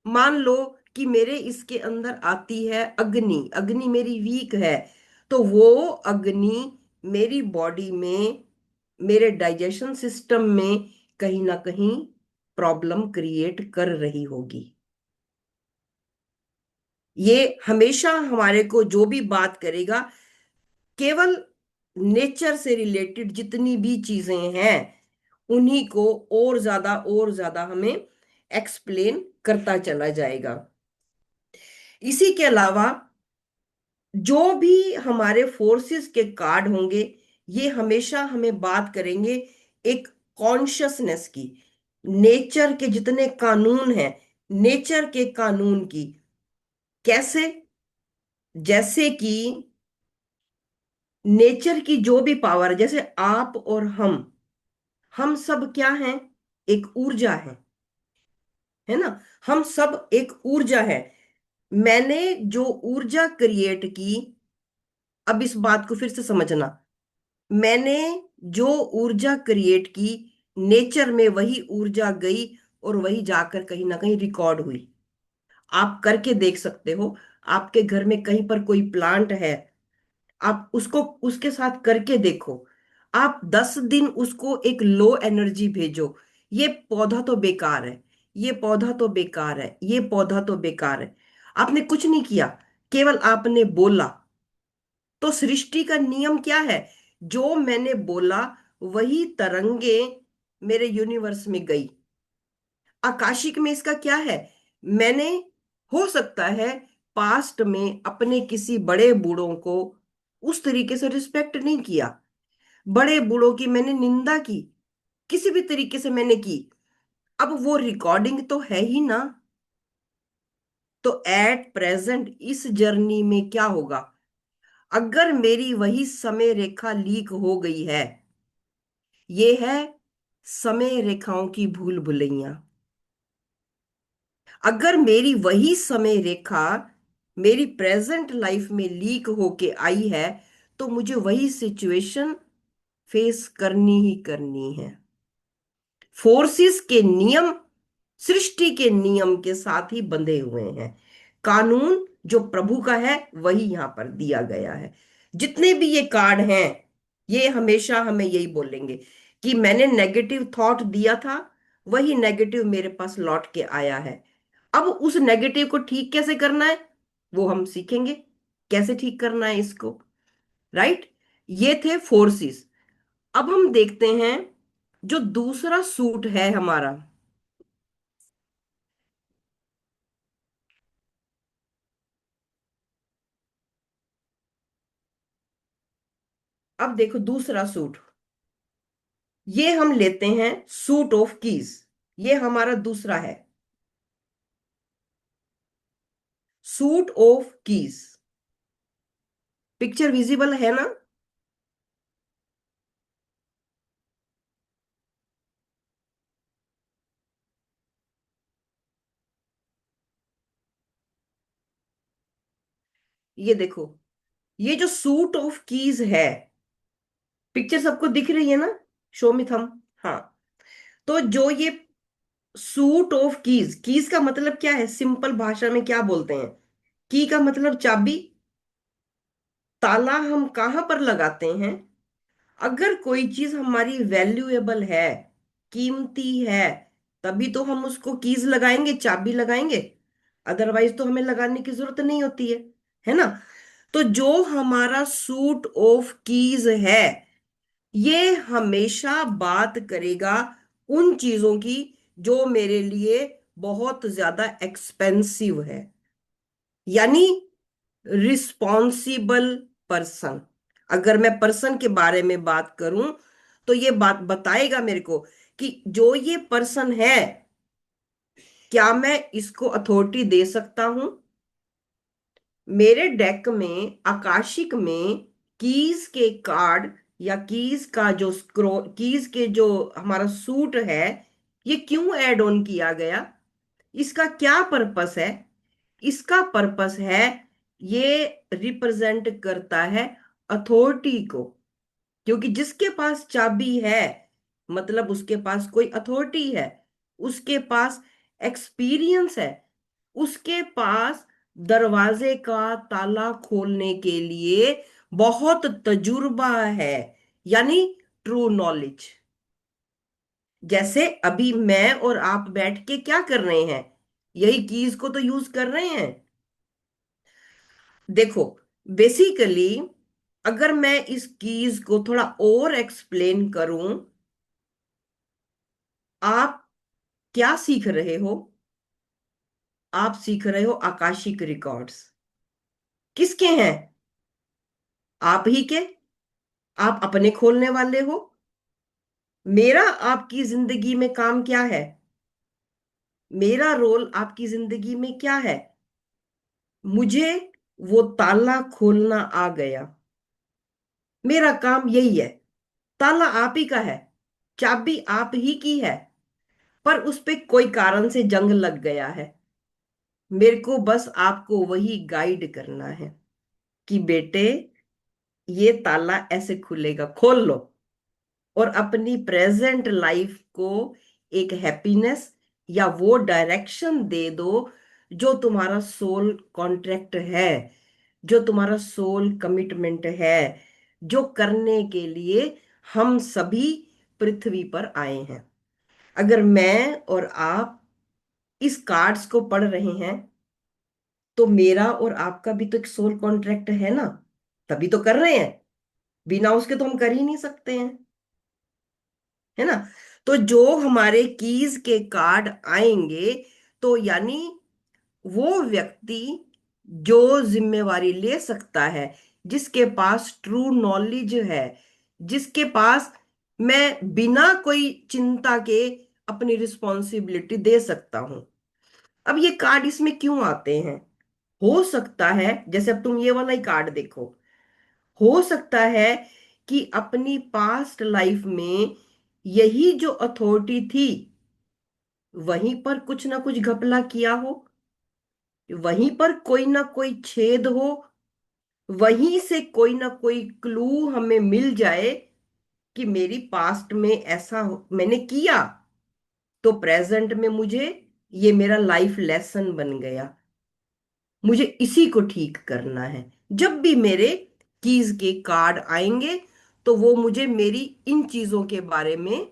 मान लो कि मेरे इसके अंदर आती है अग्नि, अग्नि मेरी वीक है, तो वो अग्नि मेरी बॉडी में, मेरे डाइजेशन सिस्टम में कहीं ना कहीं प्रॉब्लम क्रिएट कर रही होगी। ये हमेशा हमारे को जो भी बात करेगा, केवल नेचर से रिलेटेड जितनी भी चीजें हैं उन्हीं को और ज्यादा हमें एक्सप्लेन करता चला जाएगा। इसी के अलावा जो भी हमारे फोर्सेस के कार्ड होंगे, ये हमेशा हमें बात करेंगे एक कॉन्शियसनेस की, नेचर के जितने कानून हैं, नेचर के कानून की। कैसे? जैसे कि नेचर की जो भी पावर, जैसे आप और हम सब क्या हैं? एक ऊर्जा है ना? हम सब एक ऊर्जा है। मैंने जो ऊर्जा क्रिएट की, अब इस बात को फिर से समझना, मैंने जो ऊर्जा क्रिएट की, नेचर में वही ऊर्जा गई और वही जाकर कहीं ना कहीं रिकॉर्ड हुई। आप करके देख सकते हो। आपके घर में कहीं पर कोई प्लांट है, आप उसको उसके साथ करके देखो। आप 10 दिन उसको एक लो एनर्जी भेजो, ये पौधा तो बेकार है, ये पौधा तो बेकार है, ये पौधा तो बेकार है। आपने कुछ नहीं किया, केवल आपने बोला। तो सृष्टि का नियम क्या है? जो मैंने बोला वही तरंगे मेरे यूनिवर्स में गई। आकाशिक में इसका क्या है? मैंने, हो सकता है, पास्ट में अपने किसी बड़े बूढ़ों को उस तरीके से रिस्पेक्ट नहीं किया, बड़े बूढ़ों की मैंने निंदा की, किसी भी तरीके से मैंने की। अब वो रिकॉर्डिंग तो है ही ना। तो एट प्रेजेंट इस जर्नी में क्या होगा? अगर मेरी वही समय रेखा लीक हो गई है, ये है समय रेखाओं की भूल भुलैया। अगर मेरी वही समय रेखा मेरी प्रेजेंट लाइफ में लीक होके आई है, तो मुझे वही सिचुएशन फेस करनी ही करनी है। फोर्सेस के नियम सृष्टि के नियम के साथ ही बंधे हुए हैं। कानून जो प्रभु का है वही यहां पर दिया गया है। जितने भी ये कार्ड हैं, ये हमेशा हमें यही बोलेंगे कि मैंने नेगेटिव थॉट दिया था, वही नेगेटिव मेरे पास लौट के आया है। अब उस नेगेटिव को ठीक कैसे करना है, वो हम सीखेंगे, कैसे ठीक करना है इसको। राइट? ये थे फोर्सेस। अब हम देखते हैं जो दूसरा सूट है हमारा। अब देखो दूसरा सूट, ये हम लेते हैं सूट ऑफ कीज। ये हमारा दूसरा है, suit of keys. Picture visible है ना? ये देखो, ये जो सूट ऑफ कीज है, पिक्चर सबको दिख रही है ना? शो में थम। हाँ, तो जो ये सूट ऑफ कीज, कीज का मतलब क्या है? सिंपल भाषा में क्या बोलते हैं? की का मतलब चाबी। ताला हम कहां पर लगाते हैं? अगर कोई चीज हमारी वैल्यूएबल है, कीमती है, तभी तो हम उसको कीज लगाएंगे, चाबी लगाएंगे। अदरवाइज तो हमें लगाने की जरूरत नहीं होती है ना? तो जो हमारा सूट ऑफ कीज है, ये हमेशा बात करेगा उन चीजों की जो मेरे लिए बहुत ज्यादा एक्सपेंसिव है। यानी रिस्पॉन्सिबल पर्सन। अगर मैं पर्सन के बारे में बात करूं, तो ये बात बताएगा मेरे को कि जो ये पर्सन है, क्या मैं इसको अथॉरिटी दे सकता हूं? मेरे डेक में, आकाशिक में, कीज के कार्ड या कीज का जो स्क्रो कीज के जो हमारा सूट है, ये क्यों ऐड ऑन किया गया? इसका क्या पर्पस है? इसका पर्पस है, ये रिप्रेजेंट करता है अथॉरिटी को। क्योंकि जिसके पास चाबी है, मतलब उसके पास कोई अथॉरिटी है, उसके पास एक्सपीरियंस है, उसके पास दरवाजे का ताला खोलने के लिए बहुत तजुर्बा है, यानी ट्रू नॉलेज। जैसे अभी मैं और आप बैठ के क्या कर रहे हैं, यही कीज को तो यूज कर रहे हैं। देखो, बेसिकली अगर मैं इस कीज को थोड़ा और एक्सप्लेन करूं, आप क्या सीख रहे हो? आप सीख रहे हो आकाशिक रिकॉर्ड्स। किसके हैं? आप ही के। आप अपने खोलने वाले हो। मेरा आपकी जिंदगी में काम क्या है? मेरा रोल आपकी जिंदगी में क्या है? मुझे वो ताला खोलना आ गया। मेरा काम यही है। ताला आप ही का है, चाबी आप ही की है, पर उस पे कोई कारण से जंग लग गया है। मेरे को बस आपको वही गाइड करना है कि बेटे, ये ताला ऐसे खुलेगा, खोल लो, और अपनी प्रेजेंट लाइफ को एक हैप्पीनेस या वो डायरेक्शन दे दो जो तुम्हारा सोल कॉन्ट्रैक्ट है, जो तुम्हारा सोल कमिटमेंट है, जो करने के लिए हम सभी पृथ्वी पर आए हैं। अगर मैं और आप इस कार्ड्स को पढ़ रहे हैं, तो मेरा और आपका भी तो एक सोल कॉन्ट्रैक्ट है ना, तभी तो कर रहे हैं। बिना उसके तो हम कर ही नहीं सकते हैं, है ना। तो जो हमारे कीज के कार्ड आएंगे, तो यानी वो व्यक्ति जो जिम्मेवारी ले सकता है, जिसके पास ट्रू नॉलेज है, जिसके पास मैं बिना कोई चिंता के अपनी रिस्पॉन्सिबिलिटी दे सकता हूं। अब ये कार्ड इसमें क्यों आते हैं? हो सकता है, जैसे अब तुम ये वाला ही कार्ड देखो, हो सकता है कि अपनी पास्ट लाइफ में यही जो अथॉरिटी थी, वहीं पर कुछ ना कुछ घपला किया हो, वहीं पर कोई ना कोई छेद हो, वहीं से कोई ना कोई क्लू हमें मिल जाए कि मेरी पास्ट में ऐसा मैंने किया, तो प्रेजेंट में मुझे ये मेरा लाइफ लेसन बन गया, मुझे इसी को ठीक करना है। जब भी मेरे कीज के कार्ड आएंगे, तो वो मुझे मेरी इन चीजों के बारे में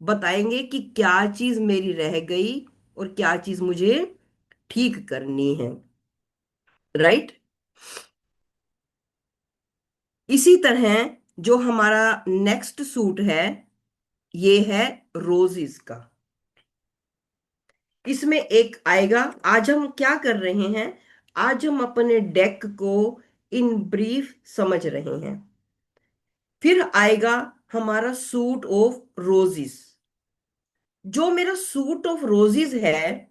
बताएंगे कि क्या चीज मेरी रह गई और क्या चीज मुझे ठीक करनी है। राइट। इसी तरह जो हमारा नेक्स्ट सूट है, ये है रोजिस का। इसमें एक आएगा, आज हम क्या कर रहे हैं, आज हम अपने डेक को इन ब्रीफ समझ रहे हैं। फिर आएगा हमारा सूट ऑफ रोजिस। जो मेरा सूट ऑफ रोजिस है,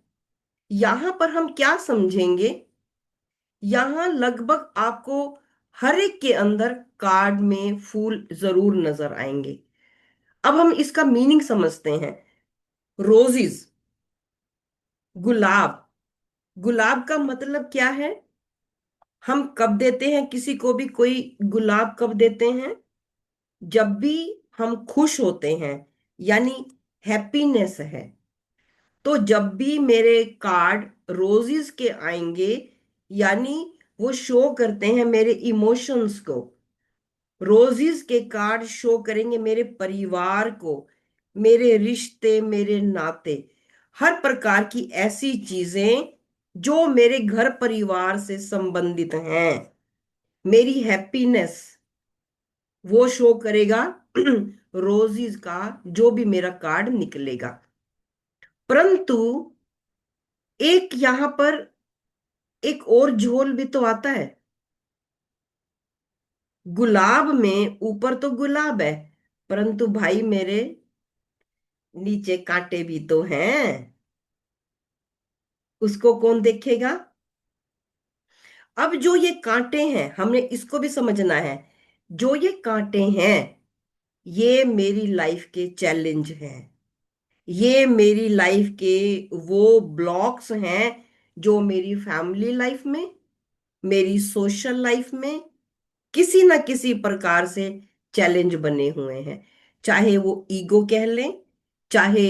यहां पर हम क्या समझेंगे, यहां लगभग आपको हर एक के अंदर कार्ड में फूल जरूर नजर आएंगे। अब हम इसका मीनिंग समझते हैं। रोजिस, गुलाब। गुलाब का मतलब क्या है? हम कब देते हैं किसी को भी कोई गुलाब, कब देते हैं? जब भी हम खुश होते हैं, यानी हैप्पीनेस है। तो जब भी मेरे कार्ड रोजेस के आएंगे, यानी वो शो करते हैं मेरे इमोशंस को। रोजेस के कार्ड शो करेंगे मेरे परिवार को, मेरे रिश्ते, मेरे नाते, हर प्रकार की ऐसी चीजें जो मेरे घर परिवार से संबंधित हैं। मेरी हैप्पीनेस वो शो करेगा रोजीज का जो भी मेरा कार्ड निकलेगा। परंतु एक यहां पर एक और झोल भी तो आता है। गुलाब में ऊपर तो गुलाब है, परंतु भाई मेरे, नीचे कांटे भी तो हैं। उसको कौन देखेगा? अब जो ये कांटे हैं, हमने इसको भी समझना है। जो ये कांटे हैं, ये मेरी लाइफ के चैलेंज हैं। ये मेरी लाइफ के वो ब्लॉक्स हैं जो मेरी फैमिली लाइफ में, मेरी सोशल लाइफ में किसी ना किसी प्रकार से चैलेंज बने हुए हैं। चाहे वो ईगो कह लें, चाहे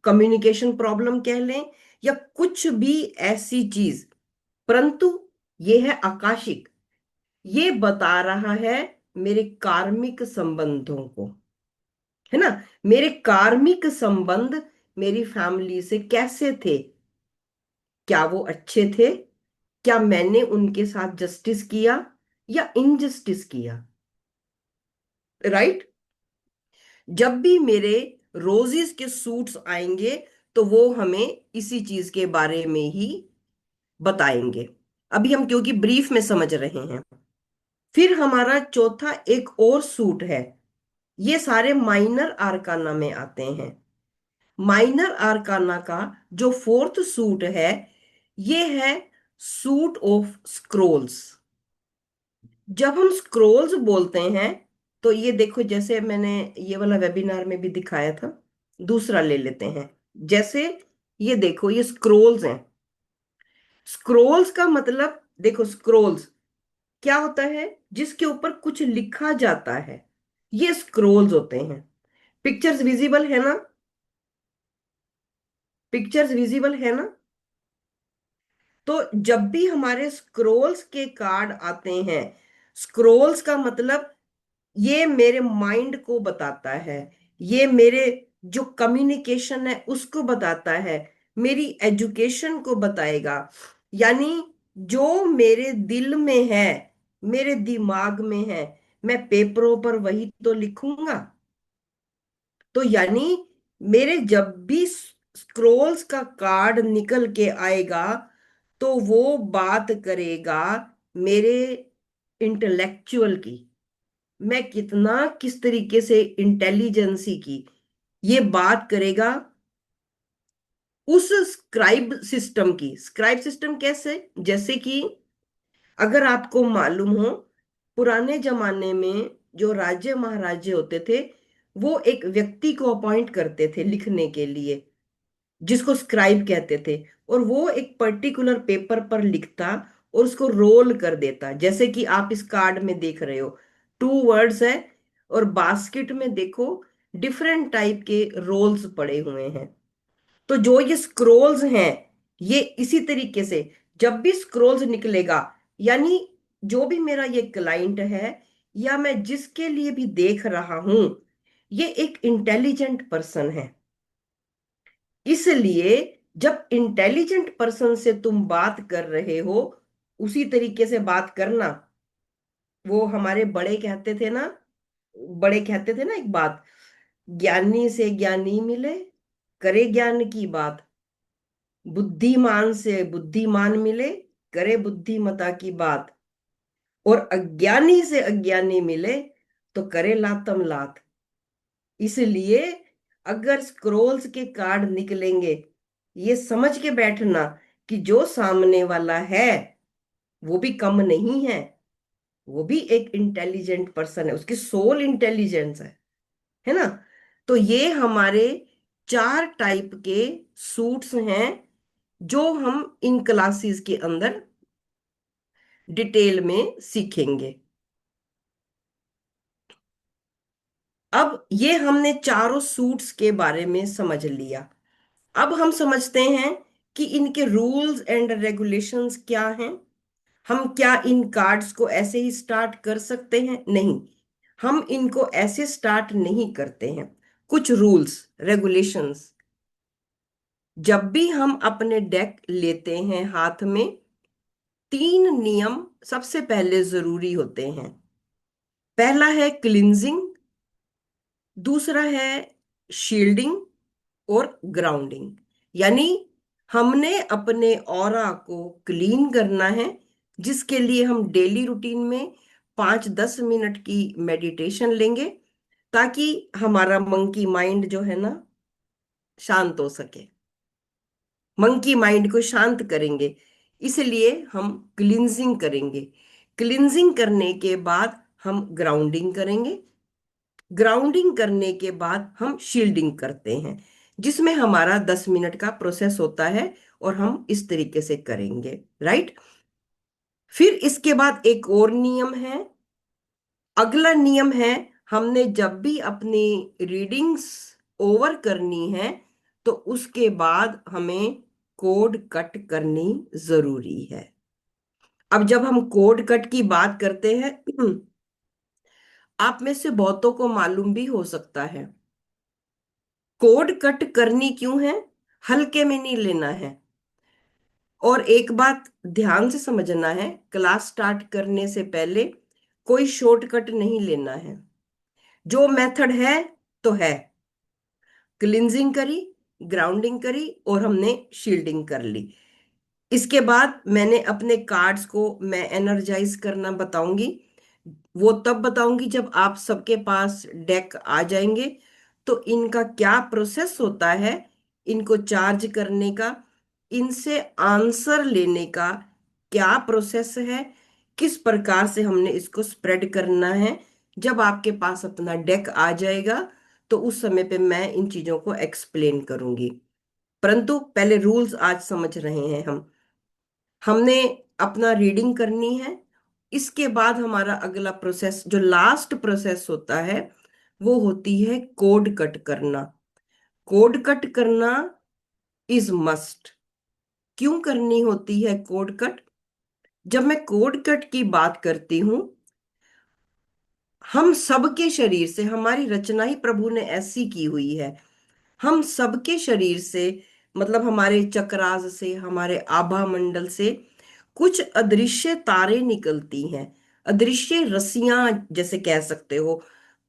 कम्युनिकेशन प्रॉब्लम कह लें, या कुछ भी ऐसी चीज। परंतु ये है आकाशिक, ये बता रहा है मेरे कार्मिक संबंधों को। है ना। मेरे कार्मिक संबंध मेरी फैमिली से कैसे थे, क्या वो अच्छे थे, क्या मैंने उनके साथ जस्टिस किया या इनजस्टिस किया, राइट। जब भी मेरे रोजेस के सूट्स आएंगे तो वो हमें इसी चीज के बारे में ही बताएंगे। अभी हम क्योंकि ब्रीफ में समझ रहे हैं। फिर हमारा चौथा एक और सूट है, ये सारे माइनर आर्काना में आते हैं। माइनर आर्काना का जो फोर्थ सूट है, ये है सूट ऑफ स्क्रोल्स। जब हम स्क्रोल्स बोलते हैं तो ये देखो, जैसे मैंने ये वाला वेबिनार में भी दिखाया था, दूसरा ले लेते हैं। जैसे ये देखो, ये स्क्रोल्स हैं। स्क्रोल्स का मतलब देखो, स्क्रोल्स क्या होता है, जिसके ऊपर कुछ लिखा जाता है, ये स्क्रोल्स होते हैं। पिक्चर्स विजिबल है ना, पिक्चर्स विजिबल है ना। तो जब भी हमारे स्क्रोल्स के कार्ड आते हैं, स्क्रोल्स का मतलब ये मेरे माइंड को बताता है, ये मेरे जो कम्युनिकेशन है उसको बताता है, मेरी एजुकेशन को बताएगा। यानी जो मेरे दिल में है, मेरे दिमाग में है, मैं पेपरों पर वही तो लिखूंगा। तो यानी मेरे जब भी स्क्रोल्स का कार्ड निकल के आएगा तो वो बात करेगा मेरे इंटेलेक्चुअल की, मैं कितना किस तरीके से इंटेलिजेंसी की, ये बात करेगा उस स्क्राइब सिस्टम की। स्क्राइब सिस्टम कैसे, जैसे कि अगर आपको मालूम हो, पुराने जमाने में जो राज्य महाराजे होते थे, वो एक व्यक्ति को अपॉइंट करते थे लिखने के लिए, जिसको स्क्राइब कहते थे। और वो एक पर्टिकुलर पेपर पर लिखता और उसको रोल कर देता, जैसे कि आप इस कार्ड में देख रहे हो, 2 वर्ड्स है और बास्केट में देखो डिफरेंट टाइप के रोल्स पड़े हुए हैं। तो जो ये स्क्रोल्स हैं, ये इसी तरीके से जब भी स्क्रोल्स निकलेगा, यानी जो भी मेरा ये क्लाइंट है या मैं जिसके लिए भी देख रहा हूं, ये एक इंटेलिजेंट पर्सन है। इसलिए जब इंटेलिजेंट पर्सन से तुम बात कर रहे हो, उसी तरीके से बात करना। वो हमारे बड़े कहते थे ना एक बात, ज्ञानी से ज्ञानी मिले, करे ज्ञान की बात, बुद्धिमान से बुद्धिमान मिले, करे बुद्धिमता की बात, और अज्ञानी से अज्ञानी मिले तो करे लातम लात। इसलिए अगर स्क्रोल्स के कार्ड निकलेंगे, ये समझ के बैठना कि जो सामने वाला है वो भी कम नहीं है, वो भी एक इंटेलिजेंट पर्सन है, उसकी सोल इंटेलिजेंस है ना। तो ये हमारे 4 टाइप के सूट्स हैं जो हम इन क्लासेस के अंदर डिटेल में सीखेंगे। अब ये हमने चारों सूट्स के बारे में समझ लिया। अब हम समझते हैं कि इनके रूल्स एंड रेगुलेशंस क्या हैं। हम क्या इन कार्ड्स को ऐसे ही स्टार्ट कर सकते हैं? नहीं, हम इनको ऐसे स्टार्ट नहीं करते हैं। कुछ रूल्स रेगुलेशंस, जब भी हम अपने डेक लेते हैं हाथ में, 3 नियम सबसे पहले जरूरी होते हैं। पहला है क्लिनजिंग, दूसरा है शील्डिंग, और ग्राउंडिंग। यानी हमने अपने ऑरा को क्लीन करना है, जिसके लिए हम डेली रूटीन में 5-10 मिनट की मेडिटेशन लेंगे, ताकि हमारा मंकी माइंड जो है ना, शांत हो सके। मंकी माइंड को शांत करेंगे, इसलिए हम क्लिनजिंग करेंगे। क्लिनजिंग करने के बाद हम ग्राउंडिंग करेंगे। ग्राउंडिंग करने के बाद हम शील्डिंग करते हैं, जिसमें हमारा 10 मिनट का प्रोसेस होता है, और हम इस तरीके से करेंगे, राइट। फिर इसके बाद एक और नियम है। अगला नियम है, हमने जब भी अपनी रीडिंग्स ओवर करनी है तो उसके बाद हमें कोड कट करनी जरूरी है। अब जब हम कोड कट की बात करते हैं, आप में से बहुतों को मालूम भी हो सकता है कोड कट करनी क्यों है? हल्के में नहीं लेना है। और एक बात ध्यान से समझना है, क्लास स्टार्ट करने से पहले कोई शॉर्टकट नहीं लेना है। जो मेथड है तो है, क्लिनजिंग करी, ग्राउंडिंग करी और हमने शील्डिंग कर ली। इसके बाद मैंने अपने कार्ड्स को मैं एनर्जाइज करना बताऊंगी। वो तब बताऊंगी जब आप सबके पास डेक आ जाएंगे। तो इनका क्या प्रोसेस होता है, इनको चार्ज करने का, इनसे आंसर लेने का क्या प्रोसेस है, किस प्रकार से हमने इसको स्प्रेड करना है। जब आपके पास अपना डेक आ जाएगा तो उस समय पे मैं इन चीजों को एक्सप्लेन करूंगी। परंतु पहले रूल्स आज समझ रहे हैं हम। हमने अपना रीडिंग करनी है। इसके बाद हमारा अगला प्रोसेस, जो लास्ट प्रोसेस होता है, वो होती है कोड कट करना। कोड कट करना इज मस्ट। क्यों करनी होती है कोड कट? जब मैं कोड कट की बात करती हूं, हम सबके शरीर से, हमारी रचना ही प्रभु ने ऐसी की हुई है, हम सबके शरीर से, मतलब हमारे चक्रास से, हमारे आभा मंडल से कुछ अदृश्य तारे निकलती हैं। अदृश्य रस्सियां जैसे कह सकते हो,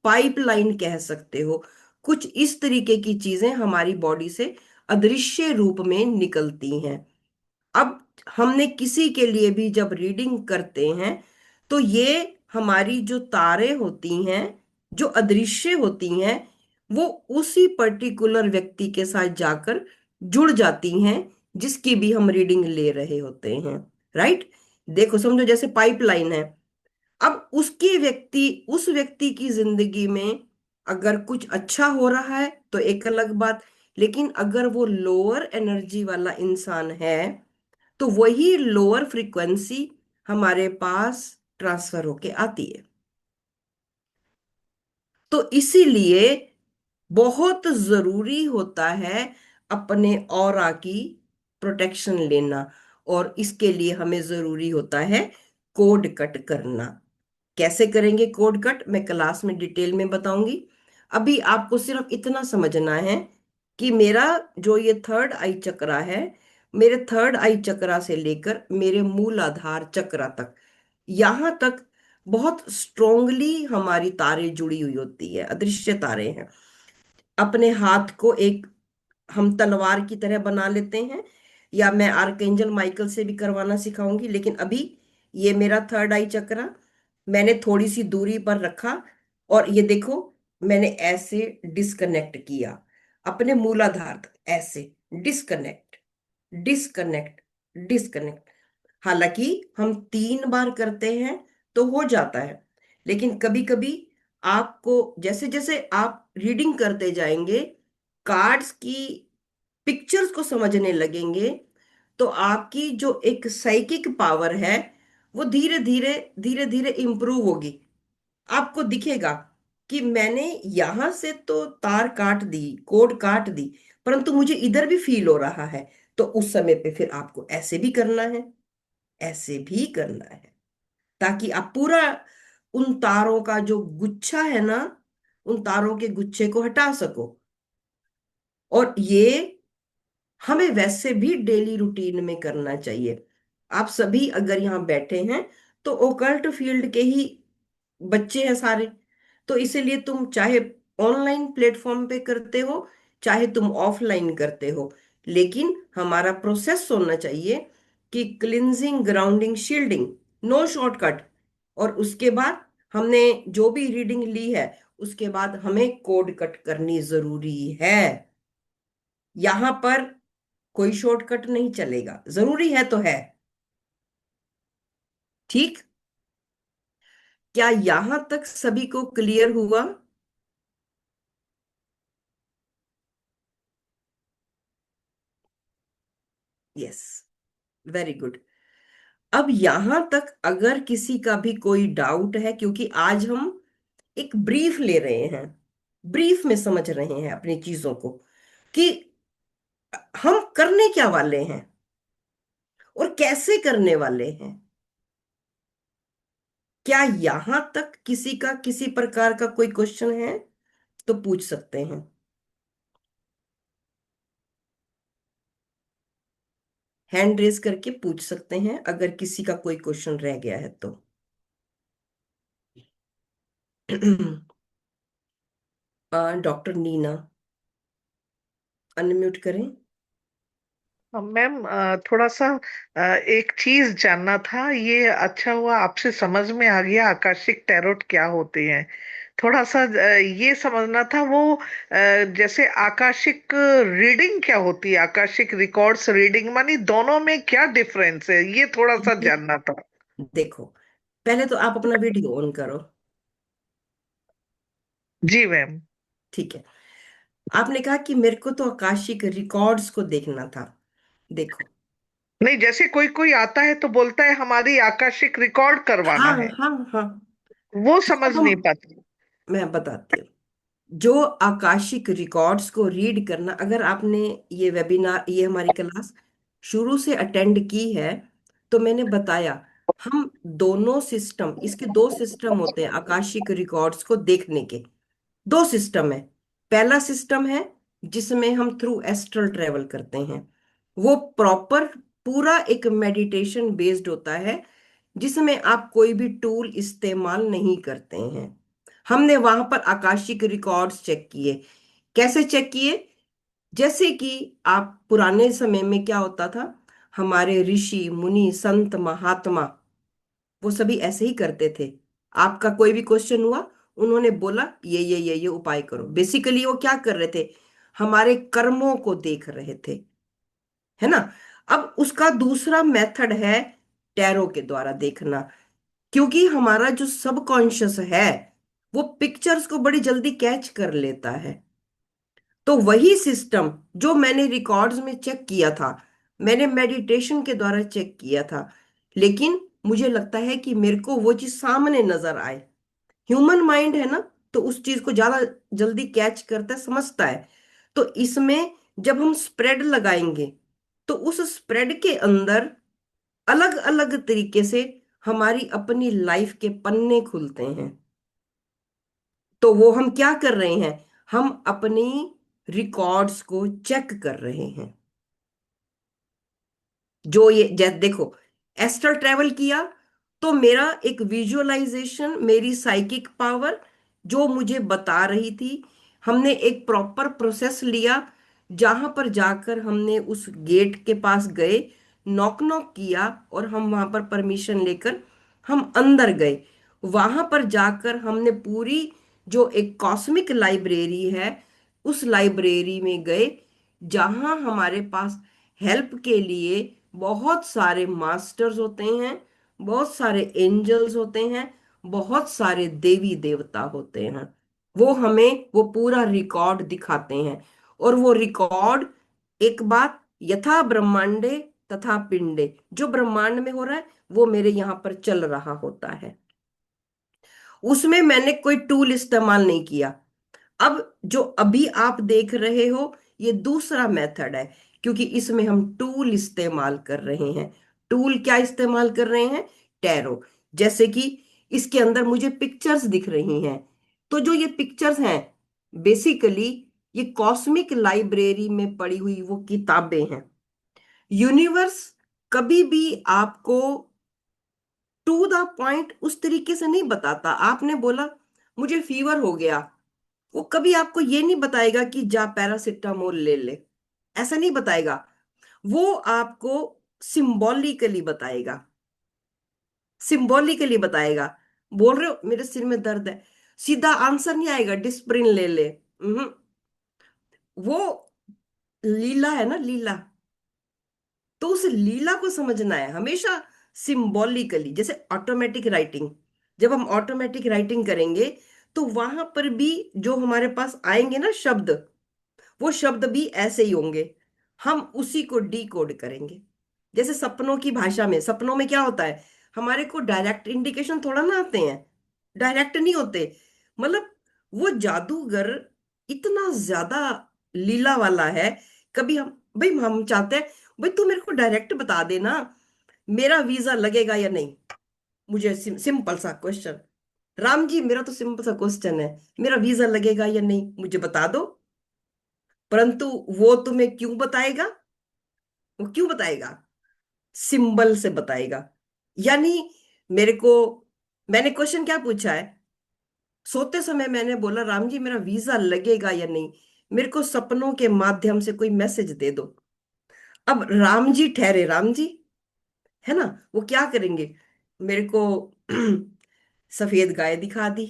पाइपलाइन कह सकते हो। कुछ इस तरीके की चीजें हमारी बॉडी से अदृश्य रूप में निकलती हैं। अब हमने किसी के लिए भी जब रीडिंग करते हैं तो ये हमारी जो तारे होती हैं, जो अदृश्य होती हैं, वो उसी पर्टिकुलर व्यक्ति के साथ जाकर जुड़ जाती हैं जिसकी भी हम रीडिंग ले रहे होते हैं। राइट? देखो, समझो जैसे पाइपलाइन है। अब उस व्यक्ति की जिंदगी में अगर कुछ अच्छा हो रहा है तो एक अलग बात, लेकिन अगर वो लोअर एनर्जी वाला इंसान है तो वही लोअर फ्रीक्वेंसी हमारे पास ट्रांसफर होके आती है। तो इसीलिए बहुत जरूरी होता है अपने ऑरा की प्रोटेक्शन लेना। और इसके लिए हमें जरूरी होता है कोड कट करना। कैसे करेंगे कोड कट, मैं क्लास में डिटेल में बताऊंगी। अभी आपको सिर्फ इतना समझना है कि मेरा जो ये थर्ड आई चक्रा है, मेरे थर्ड आई चक्रा से लेकर मेरे मूल आधार चक्रा तक, यहां तक बहुत स्ट्रोंगली हमारी तारें जुड़ी हुई होती है, अदृश्य तारे हैं। अपने हाथ को एक हम तलवार की तरह बना लेते हैं, या मैं आर्कएंजल माइकल से भी करवाना सिखाऊंगी। लेकिन अभी ये मेरा थर्ड आई चक्रा मैंने थोड़ी सी दूरी पर रखा, और ये देखो, मैंने ऐसे डिस्कनेक्ट किया अपने मूलाधार तक, ऐसे डिस्कनेक्ट, डिस्कनेक्ट, डिस्कनेक्ट। हालांकि हम 3 बार करते हैं तो हो जाता है, लेकिन कभी कभी आपको जैसे जैसे आप रीडिंग करते जाएंगे, कार्ड्स की पिक्चर्स को समझने लगेंगे, तो आपकी जो एक साइकिक पावर है वो धीरे धीरे, धीरे धीरे इंप्रूव होगी। आपको दिखेगा कि मैंने यहां से तो तार काट दी, कोड काट दी, परंतु मुझे इधर भी फील हो रहा है। तो उस समय पे फिर आपको ऐसे भी करना है, ऐसे भी करना है, ताकि आप पूरा उन तारों का जो गुच्छा है ना, उन तारों के गुच्छे को हटा सको। और ये हमें वैसे भी डेली रूटीन में करना चाहिए। आप सभी अगर यहाँ बैठे हैं तो ओकल्ट फील्ड के ही बच्चे हैं सारे। तो इसीलिए तुम चाहे ऑनलाइन प्लेटफॉर्म पे करते हो, चाहे तुम ऑफलाइन करते हो, लेकिन हमारा प्रोसेस होना चाहिए कि cleansing, grounding, shielding, no shortcut. और उसके बाद हमने जो भी रीडिंग ली है, उसके बाद हमें कोड कट करनी जरूरी है। यहां पर कोई शॉर्टकट नहीं चलेगा, जरूरी है तो है। ठीक? क्या यहां तक सभी को क्लियर हुआ? Yes, very good. अब यहां तक अगर किसी का भी कोई डाउट है, क्योंकि आज हम एक ब्रीफ ले रहे हैं, ब्रीफ में समझ रहे हैं अपनी चीजों को, कि हम करने क्या वाले हैं और कैसे करने वाले हैं। क्या यहां तक किसी का किसी प्रकार का कोई क्वेश्चन है तो पूछ सकते हैं। हैंड रेज करके पूछ सकते हैं अगर किसी का कोई क्वेश्चन रह गया है तो। डॉक्टर नीना, अनम्यूट करें। मैम थोड़ा सा एक चीज जानना था। ये अच्छा हुआ आपसे समझ में आ गया आकाशिक टैरोट क्या होते हैं। थोड़ा सा ये समझना था वो जैसे आकाशिक रीडिंग क्या होती है, आकाशिक रिकॉर्ड्स रीडिंग, मानी दोनों में क्या डिफरेंस है, ये थोड़ा सा जानना था। देखो, पहले तो आप अपना वीडियो ऑन करो। जी मैम। ठीक है। आपने कहा कि मेरे को तो आकाशिक रिकॉर्ड्स को देखना था। देखो, नहीं, जैसे कोई कोई आता है तो बोलता है हमारी आकाशिक रिकॉर्ड करवाना हाँ है, हाँ हाँ, वो समझ जब नहीं हम, पाती। मैं बताती हूँ, जो आकाशिक रिकॉर्ड्स को रीड करना, अगर आपने ये वेबिनार, ये हमारी क्लास शुरू से अटेंड की है, तो मैंने बताया हम दोनों सिस्टम, इसके दो सिस्टम होते हैं आकाशिक रिकॉर्ड्स को देखने के। दो सिस्टम है। पहला सिस्टम है जिसमें हम थ्रू एस्ट्रल ट्रेवल करते हैं। वो प्रॉपर पूरा एक मेडिटेशन बेस्ड होता है, जिसमें आप कोई भी टूल इस्तेमाल नहीं करते हैं। हमने वहां पर आकाशिक रिकॉर्ड्स चेक किए। कैसे चेक किए? जैसे कि आप पुराने समय में क्या होता था, हमारे ऋषि मुनि संत महात्मा वो सभी ऐसे ही करते थे। आपका कोई भी क्वेश्चन हुआ, उन्होंने बोला ये उपाय करो। बेसिकली वो क्या कर रहे थे? हमारे कर्मों को देख रहे थे, है ना। अब उसका दूसरा मेथड है टैरो के द्वारा देखना। क्योंकि हमारा जो सबकॉन्शियस है वो पिक्चर्स को बड़ी जल्दी कैच कर लेता है। तो वही सिस्टम जो मैंने रिकॉर्ड्स में चेक किया था, मैंने मेडिटेशन के द्वारा चेक किया था, लेकिन मुझे लगता है कि मेरे को वो चीज सामने नजर आए। ह्यूमन माइंड है ना, तो उस चीज को ज्यादा जल्दी कैच करता है, समझता है। तो इसमें जब हम स्प्रेड लगाएंगे, तो उस स्प्रेड के अंदर अलग अलग तरीके से हमारी अपनी लाइफ के पन्ने खुलते हैं। तो वो हम क्या कर रहे हैं? हम अपनी रिकॉर्ड्स को चेक कर रहे हैं। जो ये देखो, एस्ट्रल ट्रेवल किया तो मेरा एक विजुअलाइजेशन, मेरी साइकिक पावर जो मुझे बता रही थी, हमने एक प्रॉपर प्रोसेस लिया। जहां पर जाकर हमने उस गेट के पास गए, नॉक नॉक किया, और हम वहां पर परमिशन लेकर हम अंदर गए। वहां पर जाकर हमने पूरी जो एक कॉस्मिक लाइब्रेरी है, उस लाइब्रेरी में गए, जहां हमारे पास हेल्प के लिए बहुत सारे मास्टर्स होते हैं, बहुत सारे एंजल्स होते हैं, बहुत सारे देवी देवता होते हैं। वो हमें वो पूरा रिकॉर्ड दिखाते हैं। और वो रिकॉर्ड, एक बात, यथा ब्रह्मांडे तथा पिंडे, जो ब्रह्मांड में हो रहा है वो मेरे यहाँ पर चल रहा होता है। उसमें मैंने कोई टूल इस्तेमाल नहीं किया। अब जो अभी आप देख रहे हो, ये दूसरा मेथड है, क्योंकि इसमें हम टूल इस्तेमाल कर रहे हैं। टूल क्या इस्तेमाल कर रहे हैं? टैरो। जैसे कि इसके अंदर मुझे पिक्चर्स दिख रही हैं, तो जो ये पिक्चर्स हैं, बेसिकली ये कॉस्मिक लाइब्रेरी में पड़ी हुई वो किताबें हैं। यूनिवर्स कभी भी आपको टू द पॉइंट उस तरीके से नहीं बताता। आपने बोला मुझे फीवर हो गया, वो कभी आपको ये नहीं बताएगा कि जा पैरासिटामोल ले ले, ऐसा नहीं बताएगा। वो आपको सिंबॉलिकली बताएगा। सिंबॉलिकली बताएगा। बोल रहे हो मेरे सिर में दर्द है, सीधा आंसर नहीं आएगा डिस्प्रिन ले ले। वो लीला है ना, लीला। तो उस लीला को समझना है हमेशा सिंबॉलिकली। जैसे ऑटोमेटिक राइटिंग, जब हम ऑटोमेटिक राइटिंग करेंगे, तो वहां पर भी जो हमारे पास आएंगे ना शब्द, वो शब्द भी ऐसे ही होंगे। हम उसी को डी कोड करेंगे। जैसे सपनों की भाषा में, सपनों में क्या होता है, हमारे को डायरेक्ट इंडिकेशन थोड़ा ना आते हैं, डायरेक्ट नहीं होते। मतलब वो जादूगर इतना ज्यादा लीला वाला है। कभी हम, भाई हम चाहते हैं भाई तू मेरे को डायरेक्ट बता देना मेरा वीजा लगेगा या नहीं। मुझे सिंपल सा क्वेश्चन, राम जी मेरा तो सिंपल सा क्वेश्चन है, मेरा वीजा लगेगा या नहीं मुझे बता दो। परंतु वो तुम्हें क्यों बताएगा? वो क्यों बताएगा? सिंबल से बताएगा। यानी मेरे को, मैंने क्वेश्चन क्या पूछा है, सोते समय मैंने बोला राम जी मेरा वीजा लगेगा या नहीं, मेरे को सपनों के माध्यम से कोई मैसेज दे दो। अब राम जी ठहरे राम जी, है ना, वो क्या करेंगे, मेरे को सफेद गाय दिखा दी,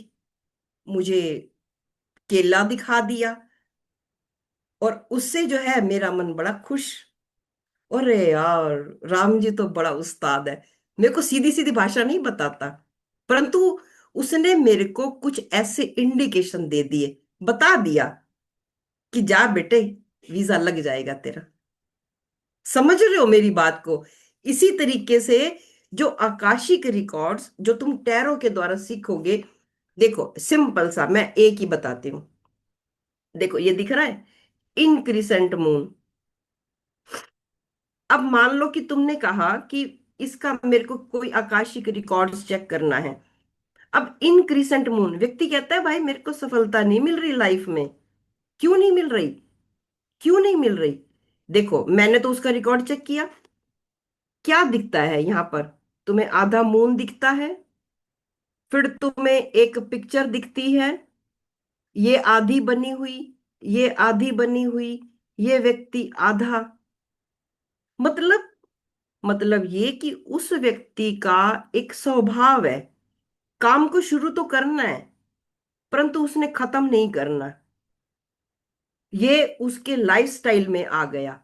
मुझे केला दिखा दिया, और उससे जो है मेरा मन बड़ा खुश। अरे यार, राम जी तो बड़ा उस्ताद है, मेरे को सीधी सीधी भाषा नहीं बताता, परंतु उसने मेरे को कुछ ऐसे इंडिकेशन दे दिए, बता दिया कि जा बेटे, वीजा लग जाएगा तेरा। समझ रहे हो मेरी बात को? इसी तरीके से जो आकाशिक रिकॉर्ड्स जो तुम टैरो के द्वारा सीखोगे, देखो सिंपल सा मैं एक ही बताती हूँ। देखो ये दिख रहा है, इनक्रिसेंट मून। अब मान लो कि तुमने कहा कि इसका मेरे को कोई आकाशिक रिकॉर्ड्स चेक करना है। अब इनक्रिसेंट मून, व्यक्ति कहता है भाई मेरे को सफलता नहीं मिल रही लाइफ में। क्यों नहीं मिल रही? क्यों नहीं मिल रही? देखो मैंने तो उसका रिकॉर्ड चेक किया, क्या दिखता है यहाँ पर, तुम्हें आधा मून दिखता है, फिर तुम्हें एक पिक्चर दिखती है, ये आधी बनी हुई, ये आधी बनी हुई, ये व्यक्ति आधा। मतलब मतलब ये कि उस व्यक्ति का एक स्वभाव है, काम को शुरू तो करना है परंतु उसने खत्म नहीं करना। ये उसके लाइफस्टाइल में आ गया,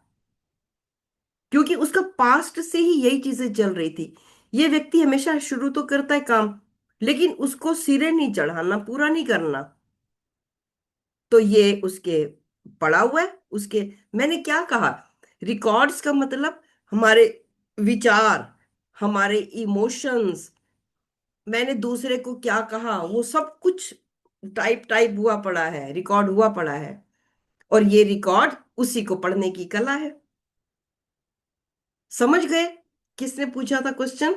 क्योंकि उसका पास्ट से ही यही चीजें चल रही थी। ये व्यक्ति हमेशा शुरू तो करता है काम, लेकिन उसको सिरे नहीं चढ़ाना, पूरा नहीं करना। तो ये उसके पड़ा हुआ है उसके। मैंने क्या कहा, रिकॉर्ड्स का मतलब हमारे विचार, हमारे इमोशंस, मैंने दूसरे को क्या कहा, वो सब कुछ टाइप टाइप हुआ पड़ा है, रिकॉर्ड हुआ पड़ा है। और ये रिकॉर्ड उसी को पढ़ने की कला है। समझ गए किसने पूछा था क्वेश्चन?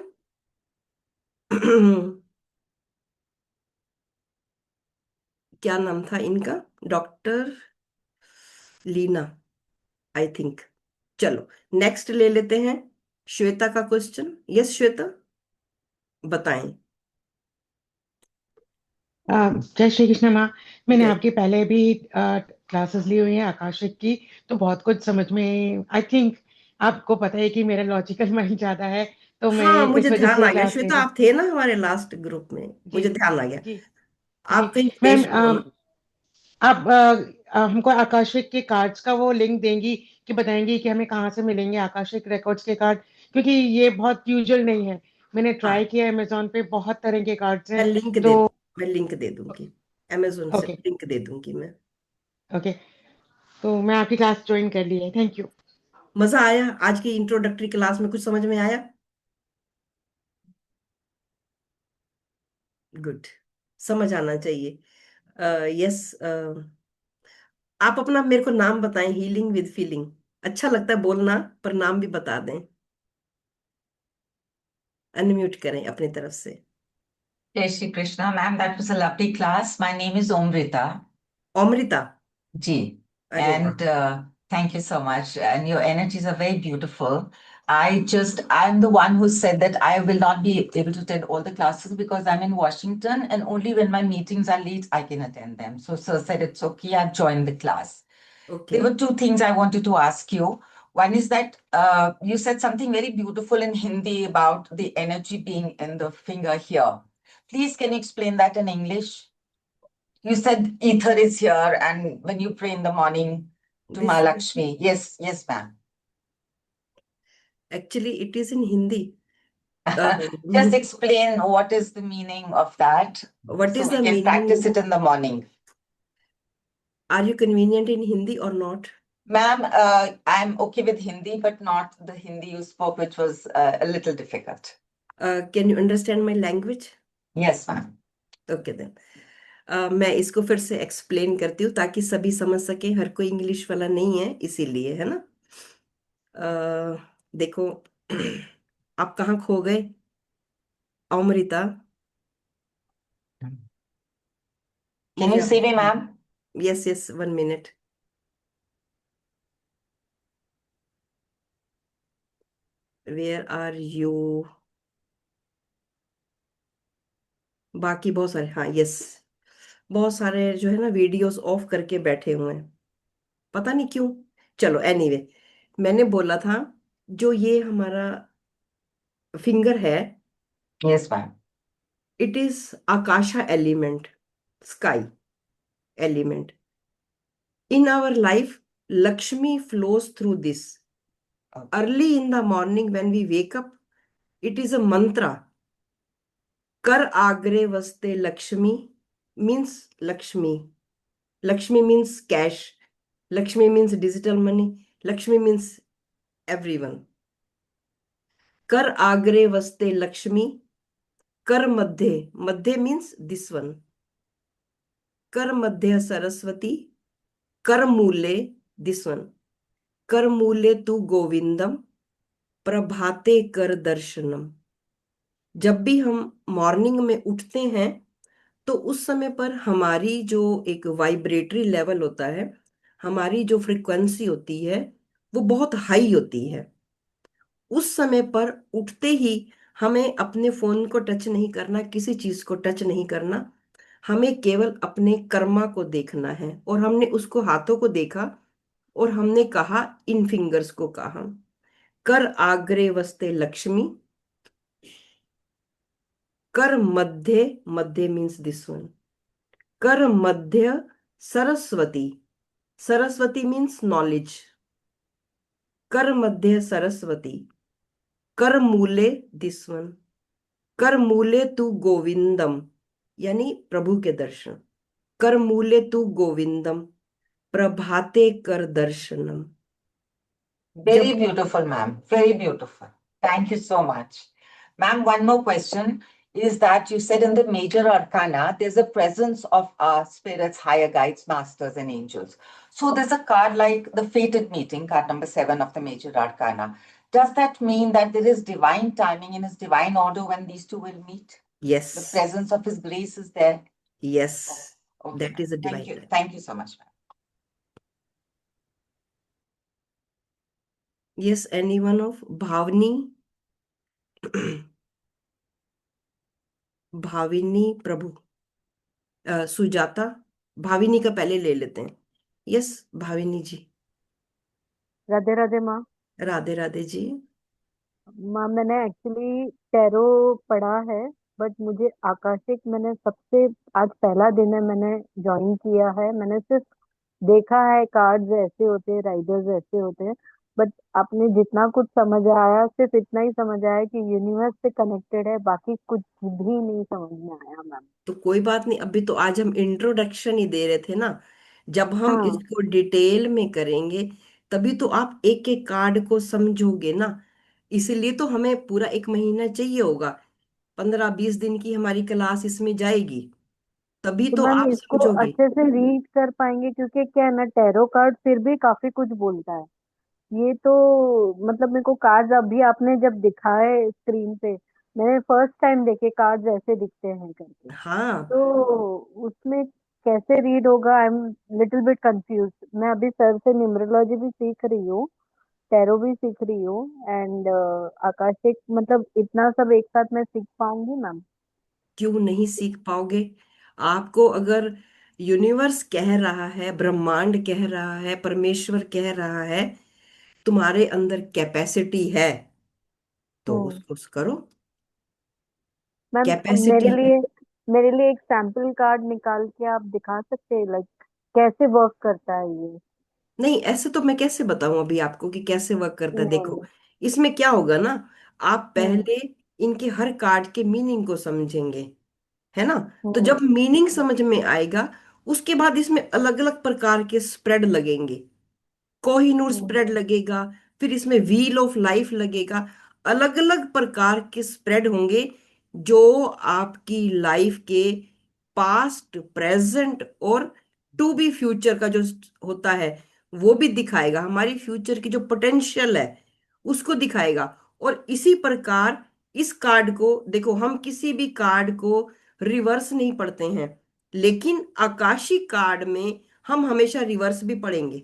क्या नाम था इनका? Doctor Leena, I think. चलो नेक्स्ट ले लेते हैं, श्वेता का क्वेश्चन। यस श्वेता, बताएं। जय श्री कृष्ण माँ। मैंने जय। आपकी पहले भी क्लासेस ली हुई है आकाशिक की, तो बहुत कुछ समझ में, आई थिंक आपको पता है कि मेरा लॉजिकल माइंड ज्यादा है, तो मैं हाँ मुझे इस वजह ध्यान से आ गया क्लास ले श्वेता, रही। आप थे ना हमारे लास्ट ग्रुप में, जी मुझे ध्यान आ गया। जी जी। आप कहीं मैम, विदेश में हो ना? आप हमको आकाशिक के कार्ड्स का वो लिंक देंगी कि बताएंगी कि हमें कहाँ से मिलेंगे आकाशिक रिकॉर्ड्स के कार्ड, क्योंकि ये बहुत यूजुअल नहीं है। मैंने ट्राई हाँ, किया अमेजोन पे, बहुत तरह के कार्ड्स मैं हैं। लिंक दे तो मैं लिंक दे दूंगी, अमेजोन से ओके लिंक दे दूंगी मैं। ओके, तो मैं आपकी क्लास ज्वाइन कर ली है, थैंक यू। मजा आया आज की इंट्रोडक्टरी क्लास में? कुछ समझ में आया? गुड, समझ आना चाहिए। यस, आप अपना मेरे को नाम बताएं, हीलिंग विद फीलिंग। अच्छा लगता है बोलना, पर नाम भी बता दें। अनम्यूट करें अपनी तरफ से। Jai Shri Krishna, ma'am. That was a lovely class. My name is Omrita. Amrita, Ji. अरे वाह। And thank you so much. And your energies are very beautiful. I'm the one who said that I will not be able to attend all the classes because I'm in Washington and only when my meetings are late, I can attend them. So sir said it's okay, I've joined the class. Okay. There were two things I wanted to ask you. One is that you said something very beautiful in Hindi about the energy being in the finger here. Please, can you explain that in English? You said ether is here, and when you pray in the morning to this Mahalakshmi. Yes, yes, ma'am. Actually it is in Hindi. Just explain what is the meaning of that what so is we the can meaning? practice it in the morning. Are you convenient in Hindi or not? Ma'am, I'm okay with Hindi, but not the Hindi you spoke, which was a little difficult. Can you understand my language? Yes, ma'am. Okay then, मैं इसको फिर से explain करती हूँ ताकि सभी समझ सके, हर कोई इंग्लिश वाला नहीं है इसीलिए, है ना। देखो, आप कहाँ खो गए अमृता? Can मुझे you आप, see me, ma'am? Yes yes, 1 minute. Where are you? बाकी बहुत सारे, हाँ यस, बहुत सारे जो है ना वीडियोस ऑफ करके बैठे हुए हैं, पता नहीं क्यों। चलो एनीवे, मैंने बोला था जो ये हमारा फिंगर है, Yes, ma'am. It is akasha element, sky element. In our life, Lakshmi flows through this. Okay. Early in the morning when we wake up, it is a mantra. Kar agre vaste Lakshmi means Lakshmi. Lakshmi means cash. Lakshmi means digital money. Lakshmi means everyone. Kar agre vaste Lakshmi. Kar madhye. Madhye means this one. Kar madhya Saraswati. Kar mule, this one. Kar mule tu Govindam. प्रभाते कर दर्शनम। जब भी हम morning में उठते हैं तो उस समय पर हमारी जो एक वाइब्रेटरी लेवल होता है, हमारी जो फ्रिक्वेंसी होती है, वो बहुत हाई होती है। उस समय पर उठते ही हमें अपने फोन को टच नहीं करना, किसी चीज को टच नहीं करना, हमें केवल अपने कर्मा को देखना है। और हमने उसको हाथों को देखा और हमने कहा, इन फिंगर्स को कहा, कर आग्रे वस्ते लक्ष्मी, कर मध्य, मध्य मीन्स दिस वन, कर मध्य सरस्वती, सरस्वती मीन्स नॉलेज, कर मध्य सरस्वती, कर मूले, दिस वन, कर मूले तू गोविंदम, यानी प्रभु के दर्शन, कर मूले तू गोविंदम, प्रभाते कर दर्शनम। Very जब beautiful, ma'am. Very beautiful. Thank you so much. Ma'am, one more question is that you said in the major arcana, there's a presence of our spirits, higher guides, masters, and angels. So there's a card like the fated meeting, card number 7 of the major arcana. Does that mean that there is divine timing in his divine order when these two will meet? The yes, presence of his grace is there. yes, Okay, that ma'am. is a Thank divine you. time. Thank you so much, ma'am. Yes, anyone of Bhavani? Bhavini प्रभु, सुजाता, भाविनी का पहले ले लेते हैं। Yes Bhavini जी। राधे राधे माँ। राधे राधे जी। माँ मैंने actually tarot पढ़ा है, बट मुझे आकाशिक मैंने सबसे आज पहला दिन है मैंने ज्वाइन किया है। मैंने सिर्फ देखा है कार्ड्स ऐसे होते हैं, राइडर्स ऐसे होते हैं, बट आपने जितना कुछ समझ आया सिर्फ इतना ही समझ आया कि यूनिवर्स से कनेक्टेड है, बाकी कुछ भी नहीं समझ में आया मैम। तो कोई बात नहीं, अभी तो आज हम इंट्रोडक्शन ही दे रहे थे ना। जब हम हाँ इसको डिटेल में करेंगे तभी तो आप एक एक कार्ड को समझोगे ना। इसीलिए तो हमें पूरा 1 महीना चाहिए होगा, 15-20 दिन की हमारी क्लास इसमें जाएगी, तभी तो तो मैम आप इसको समझोगे। अच्छे से रीड कर पाएंगे, क्योंकि क्या है ना, टैरो कार्ड फिर भी काफी कुछ बोलता है। ये तो मतलब मेरे को कार्ड्स अभी आपने जब दिखाए स्क्रीन पे, मैंने फर्स्ट टाइम देखे कार्ड्स ऐसे दिखते हैं करके। हाँ, तो उसमें कैसे रीड होगा, I am little bit confuse. मैं अभी सर से न्यूमरोलॉजी भी सीख रही हूँ, टैरो भी सीख रही हूँ, एंड आकाशिक, मतलब इतना सब एक साथ मैं सीख पाऊंगी मैम? क्यों नहीं सीख पाओगे? आपको अगर यूनिवर्स कह रहा है, ब्रह्मांड कह रहा है, परमेश्वर कह रहा है, तुम्हारे अंदर कैपेसिटी है, तो हम्म। उसको करो। मैम कैपेसिटी है। मेरे लिए एक सैंपल कार्ड निकाल के आप दिखा सकते हैं, लाइक कैसे वर्क करता है ये? नहीं, ऐसे तो मैं कैसे बताऊं अभी आपको कि कैसे वर्क करता है। देखो, नहीं। इसमें क्या होगा ना, आप हम्म। पहले इनके हर कार्ड के मीनिंग को समझेंगे, है ना। तो हम्म। जब मीनिंग समझ में आएगा, उसके बाद इसमें अलग अलग प्रकार के स्प्रेड लगेंगे। कोहिनूर हम्म। स्प्रेड लगेगा, फिर इसमें व्हील ऑफ लाइफ लगेगा। अलग अलग प्रकार के स्प्रेड होंगे जो आपकी लाइफ के पास्ट, प्रेजेंट और टू बी फ्यूचर का जो होता है वो भी दिखाएगा। हमारी फ्यूचर की जो पोटेंशियल है उसको दिखाएगा। और इसी प्रकार इस कार्ड को देखो, हम किसी भी कार्ड को रिवर्स नहीं पढ़ते हैं, लेकिन आकाशी कार्ड में हम हमेशा रिवर्स भी पढ़ेंगे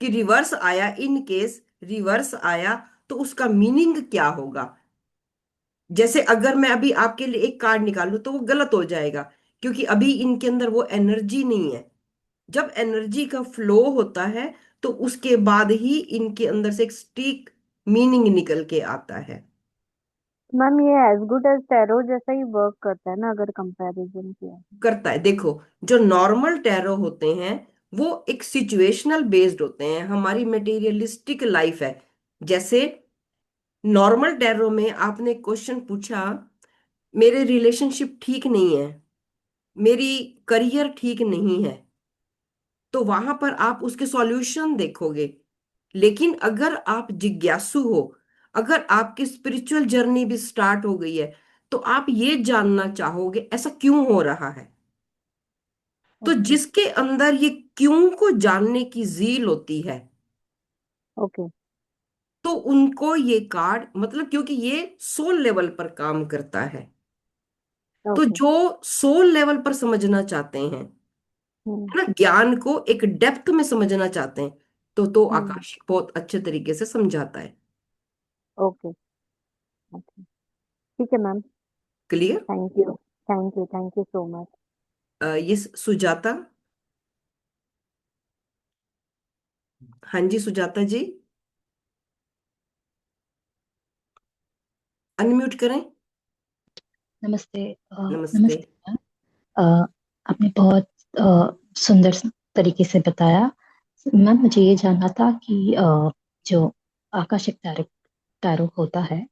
कि रिवर्स आया, इन केस रिवर्स आया तो उसका मीनिंग क्या होगा। जैसे अगर मैं अभी आपके लिए एक कार्ड निकालूं तो वो गलत हो जाएगा, क्योंकि अभी इनके अंदर वो एनर्जी नहीं है। जब एनर्जी का फ्लो होता है तो उसके बाद ही इनके अंदर से एक स्टीक मीनिंग निकल के आता है। मैम ये एज गुड एज टैरो जैसा ही वर्क करता है ना, अगर कंपैरिजन किया तो? करता है। देखो, जो नॉर्मल टैरो होते हैं वो एक सिचुएशनल बेस्ड होते हैं, हमारी मटेरियलिस्टिक लाइफ है। जैसे नॉर्मल टैरो में आपने क्वेश्चन पूछा, मेरे रिलेशनशिप ठीक नहीं है, मेरी करियर ठीक नहीं है, तो वहां पर आप उसके सॉल्यूशन देखोगे। लेकिन अगर आप जिज्ञासु हो, अगर आपकी स्पिरिचुअल जर्नी भी स्टार्ट हो गई है, तो आप ये जानना चाहोगे ऐसा क्यों हो रहा है। तो ओके। जिसके अंदर ये क्यों को जानने की जील होती है, ओके। तो उनको ये कार्ड, मतलब क्योंकि ये सोल लेवल पर काम करता है, तो ओके। जो सोल लेवल पर समझना चाहते हैं, हम्म। है ना, ज्ञान को एक डेप्थ में समझना चाहते हैं, तो हम्म। आकाश बहुत अच्छे तरीके से समझाता है। ओके। ओके। ठीक है ma'am. Clear. Thank you. Thank you. Thank you so much. ये सुजाता। हाँ जी सुजाता जी, अनम्यूट करें। नमस्ते। नमस्ते। नमस्ते मैम। अ, आपने बहुत सुंदर तरीके से बताया। मैम मुझे ये जानना था कि जो आकाशिक टैरो टैरो होता है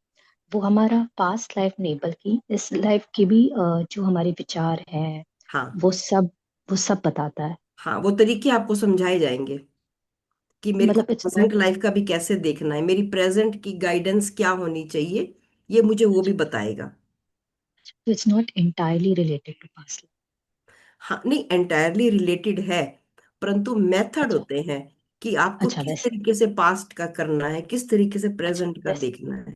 वो हमारा पास्ट लाइफ नहीं बल्कि इस लाइफ की भी जो हमारे विचार हैं हाँ, वो सब वो सब बताता है। हाँ, वो तरीके आपको समझाए जाएंगे कि मेरे को मतलब इट्स प्रेजेंट नॉट लाइफ का भी कैसे देखना है, मेरी प्रेजेंट की गाइडेंस क्या होनी चाहिए, ये मुझे वो भी बताएगा। It's not entirely related to past. हाँ, नहीं, एंटायरली रिलेटेड है, परंतु मेथड अच्छा। होते हैं कि आपको अच्छा किस वैसे। तरीके से पास्ट का करना है, किस तरीके से अच्छा प्रेजेंट का वैसे। देखना है।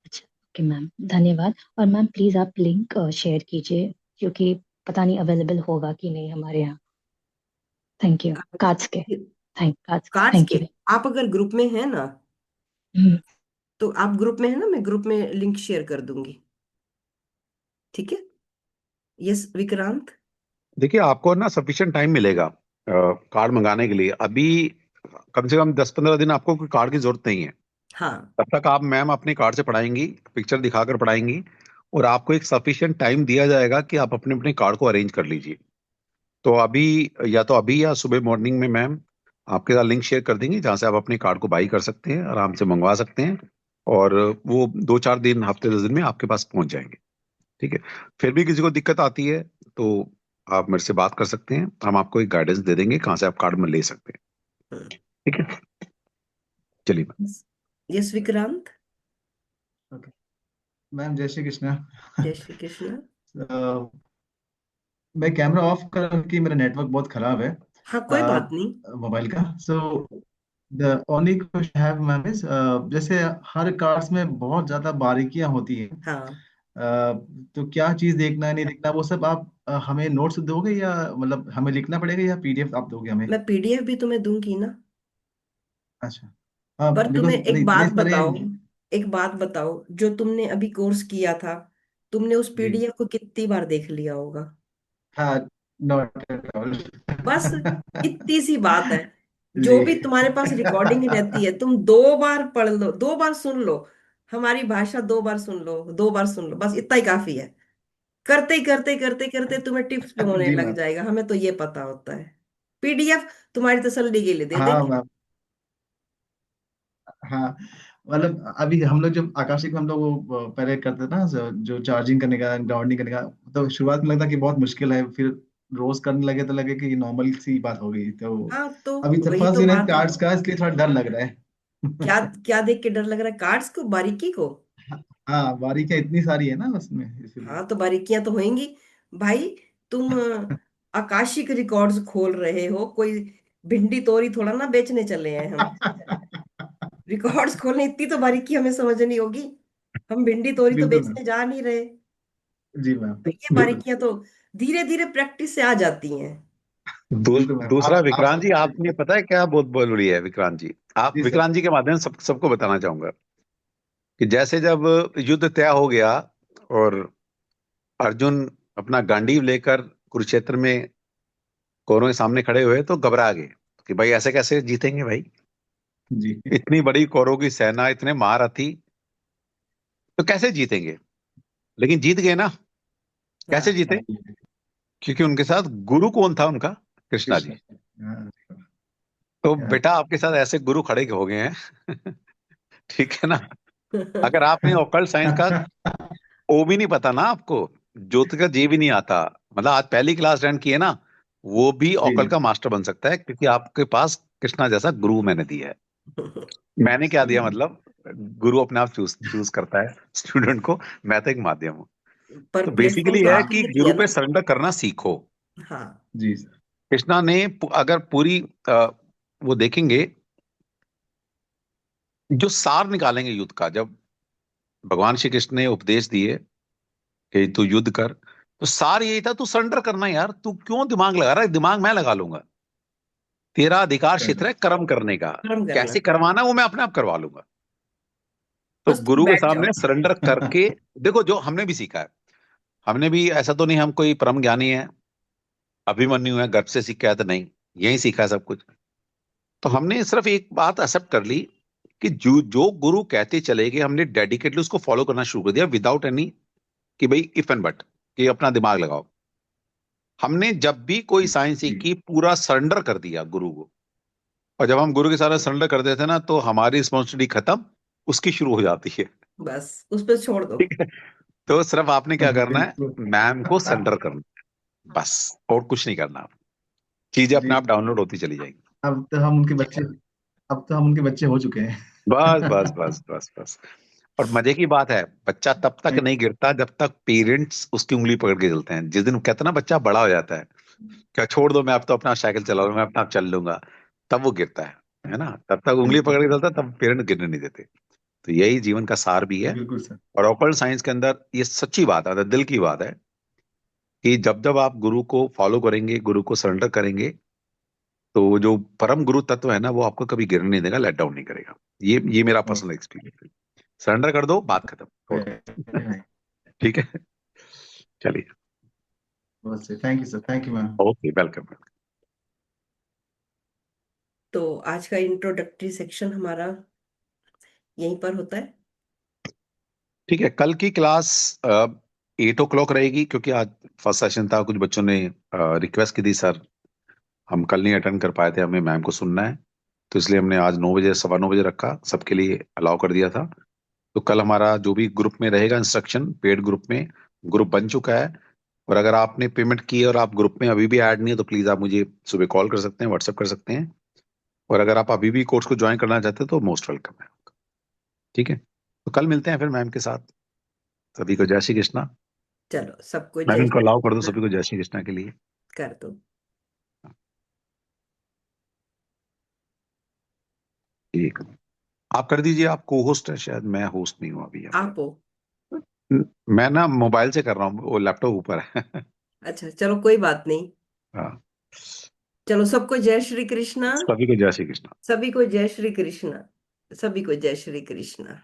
अच्छा। ओके मैम धन्यवाद। और मैम प्लीज आप लिंक शेयर कीजिए क्योंकि पता नहीं अवेलेबल होगा कि नहीं हमारे यहाँ। थैंक यू कार्ड्स के। कार्ड्स के कार्ड्स थैंक के, यू। आप अगर ग्रुप में है ना, तो आप ग्रुप में है ना, मैं ग्रुप में लिंक शेयर कर दूंगी। ठीक है। यस विक्रांत। देखिए, आपको ना सफिशिएंट टाइम मिलेगा कार्ड मंगाने के लिए। अभी कम से कम 10-15 दिन आपको कोई कार्ड की जरूरत नहीं है। हाँ, तब तक आप मैम अपने कार्ड से पढ़ाएंगी, पिक्चर दिखाकर पढ़ाएंगी, और आपको एक सफिशिएंट टाइम दिया जाएगा कि आप अपने अपने कार्ड को अरेंज कर लीजिए। तो अभी, या सुबह मॉर्निंग में मैम आपके साथ लिंक शेयर कर देंगे जहाँ से आप अपने कार्ड को बाई कर सकते हैं, आराम से मंगवा सकते हैं, और वो 2-4 दिन, हफ्ते 10 दिन में आपके पास पहुंच जाएंगे। ठीक है। फिर भी किसी को दिक्कत आती है तो आप मेरे से बात कर सकते हैं, हम आपको एक गाइडेंस दे देंगे कहाँ से आप कार्ड में ले सकते हैं। ठीक है, चलिए ma'am. Yes Vikrant. Okay ma'am, जय श्री कृष्णा। जय श्री कृष्ण। मैं कैमरा ऑफ करके, मेरा नेटवर्क बहुत खराब है हाँ, कोई बात नहीं। मोबाइल का। So the only question have ma'am is, जैसे हर कार्ड्स में बहुत ज्यादा बारीकियां होती हैं, हाँ, तो क्या चीज देखना है नहीं देखना वो सब आप हमें नोट्स दोगे, या मतलब हमें लिखना पड़ेगा, या पीडीएफ आप दोगे हमें? मैं पीडीएफ भी तुम्हें दूंगी ना। अच्छा। हाँ, पर बिकॉज तुम्हें मतलब एक इतने बात सारे। बताओ, एक बात बताओ, जो तुमने अभी कोर्स किया था, तुमने उस जी। पीडीएफ को कितनी बार देख लिया होगा। हाँ। Not at all. बस इतनी सी बात है। जो जी। भी तुम्हारे पास रिकॉर्डिंग रहती है, तुम 2 बार पढ़ लो, 2 बार सुन लो, हमारी भाषा 2 बार सुन लो, 2 बार सुन लो, बस इतना ही काफी है। करते ही करते करते करते तुम्हें टिप्स पे होने जी लग मैम। जाएगा, हमें तो ये पता होता है। पीडीएफ तुम्हारी तसल्ली के लिए दे हाँ देंगे। मैम। हाँ, मतलब अभी हम लोग जब आकाशिक में हम लोग वो पहले करते थे ना, जो चार्जिंग करने का, ग्राउंडिंग करने का, तो शुरुआत में लगता कि बहुत मुश्किल है, फिर रोज करने लगे तो लगे कि नॉर्मल सी बात हो गई। तो हाँ, तो अभी तो वही फर्स्ट तो दिन है बात है। कार्ड्स का, इसलिए थोड़ा डर लग रहा क्या, है। क्या देख के डर लग रहा है, कार्ड्स को, बारीकी को। हाँ, बारीकियां इतनी सारी है ना उसमें, इसलिए। हाँ, तो बारीकियां तो होंगी भाई। तुम आकाशिक रिकॉर्ड्स खोल रहे हो, कोई भिंडी तोरी थोड़ा ना बेचने चले हैं हम। रिकॉर्ड्स खोलने इतनी तो बारीकी हमें समझनी होगी। हम भिंडी तोरी तो बिल्कुल मैम। बेचने जा नहीं रहे। जी मैम। तो ये बिल्कुल। बारीकियां तो धीरे धीरे प्रैक्टिस से आ जाती हैं। बिल्कुल मैम, दूसरा आप विक्रांत जी, आपने पता है क्या बहुत बड़ी है विक्रांत जी, आप जी सर। विक्रांत जी के माध्यम से सबको बताना चाहूंगा कि जैसे जब युद्ध तय हो गया और अर्जुन अपना गांडीव लेकर कुरुक्षेत्र में कौरवों के सामने खड़े हुए तो घबरा गए कि भाई ऐसे कैसे जीतेंगे भाई, जी इतनी बड़ी कौरवों की सेना, इतने महारथी, तो कैसे जीतेंगे। लेकिन जीत गए ना। कैसे हाँ, जीते? क्योंकि उनके साथ गुरु कौन था उनका? कृष्णा जी। कृष्ण। हाँ, तो हाँ, बेटा आपके साथ ऐसे गुरु खड़े हो गए हैं ठीक है ना। अगर आपने ऑकल्ट साइंस का ओ भी नहीं पता ना आपको, ज्योतिष का जे भी नहीं आता, मतलब आज पहली क्लास रैंक की है ना, वो भी जी ऑकल्ट जी का मास्टर बन सकता है क्योंकि आपके पास कृष्णा जैसा गुरु मैंने दिया है। मैंने क्या दिया जी मतलब, गुरु अपने आप चूज चूज करता है स्टूडेंट को, मैं तो एक माध्यम हूँ। पर तो प्लेटफॉर्म बेसिकली तो है आपने कि ही गुरु दिया पे ना। सरेंडर करना सीखो। हाँ, जी सर। कृष्णा ने अगर पूरी वो देखेंगे, जो सार निकालेंगे युद्ध का, जब भगवान श्री कृष्ण ने उपदेश दिए कि तू युद्ध कर, तो सार यही था, तू सरेंडर करना यार, तू क्यों दिमाग लगा रहा है, दिमाग मैं लगा लूंगा, तेरा अधिकार क्षेत्र है कर्म करने का, कर्म करना, कैसे करवाना वो मैं अपने आप करवा लूंगा। तो बस तुम गुरु के बैठ सामने जाओ। सरेंडर करके देखो, जो हमने भी सीखा है, हमने भी ऐसा तो नहीं हम कोई परम ज्ञानी है, अभिमन्यु है गर्भ से सीख के आया, तो नहीं, यही सीखा है सब कुछ। तो हमने सिर्फ एक बात एक्सेप्ट कर ली कि जो जो गुरु कहते चले गए, हमने डेडिकेटली उसको फॉलो करना शुरू कर दिया विदाउट एनी कि भाई इफ एंड बट, कि अपना दिमाग लगाओ। हमने जब भी कोई साइंस जी सीखी पूरा सरेंडर कर दिया गुरु को, और जब हम गुरु के सारा सरेंडर कर देते हैं ना, तो हमारी रिस्पॉन्सिबिलिटी खत्म, उसकी शुरू हो जाती है। बस उस पर छोड़ दो। ठीक है। तो सिर्फ आपने क्या करना है, बिल्कुल। मैम को सरेंडर करना है बस, और कुछ नहीं करना। आप चीजें अपने जी, आप डाउनलोड होती चली जाएंगी। अब तो हम उनके बच्चे अब तो हम उनके बच्चे हो चुके हैं। बस बस बस बस बस। और मजे की बात है, बच्चा तब तक नहीं गिरता जब तक पेरेंट्स उसकी उंगली पकड़ के चलते हैं। जिस दिन कहते हैं ना बच्चा बड़ा हो जाता है, क्या छोड़ दो, मैं अब तो अपना साइकिल चला लूंगा, मैं अपना आप चल लूंगा, तब वो गिरता है ना। तब तक उंगली बिल्कुल पकड़ के चलता है, तब पेरेंट्स गिरने नहीं देते। तो यही जीवन का सार भी है। बिल्कुल सर। और ऑकल्ट साइंस के अंदर ये सच्ची बात है, दिल की बात है, कि जब जब आप गुरु को फॉलो करेंगे, गुरु को सरेंडर करेंगे, तो वो जो परम गुरु तत्व है ना, वो आपको कभी गिरने नहीं देगा, लेट डाउन नहीं करेगा। ये मेरा और पर्सनल एक्सपीरियंस है। सरेंडर कर दो, बात खत्म, छोड़ दो ठीक है। चलिए, बहुत से thank you sir, thank you ma'am. Okay, welcome. तो आज का इंट्रोडक्टरी सेक्शन हमारा यहीं पर होता है। ठीक है, कल की क्लास 8 o'clock रहेगी, क्योंकि आज फर्स्ट सेशन था, कुछ बच्चों ने रिक्वेस्ट की थी, सर हम कल नहीं अटेंड कर पाए थे, हमें मैम को सुनना है, तो इसलिए हमने आज 9 बजे, 9:15 रखा, सबके लिए अलाउ कर दिया था। तो कल हमारा जो भी ग्रुप में रहेगा इंस्ट्रक्शन, पेड ग्रुप में, ग्रुप बन चुका है। और अगर आपने पेमेंट की है और आप ग्रुप में अभी भी ऐड नहीं है, तो प्लीज आप मुझे सुबह कॉल कर सकते हैं, व्हाट्सएप कर सकते हैं। और अगर आप अभी भी कोर्स को ज्वाइन करना चाहते हैं तो मोस्ट वेलकम है। ठीक है, तो कल मिलते हैं फिर मैम के साथ। सभी को जय श्री कृष्णा। चलो, सबको मैम जय इनको श्री अलाउ कर दो, कृष्ण सभी को जय श्री कृष्णा के लिए। कर दो। ठीक, आप कर दीजिए, आप को होस्ट है शायद, मैं होस्ट नहीं हूँ अभी यहाँ आप हो। पे। मैं ना मोबाइल से कर रहा हूँ, वो लैपटॉप ऊपर है अच्छा, चलो कोई बात नहीं। हाँ, चलो, सबको जय श्री कृष्णा। सभी को जय श्री कृष्णा। सभी को जय श्री कृष्णा। सभी को जय श्री कृष्णा।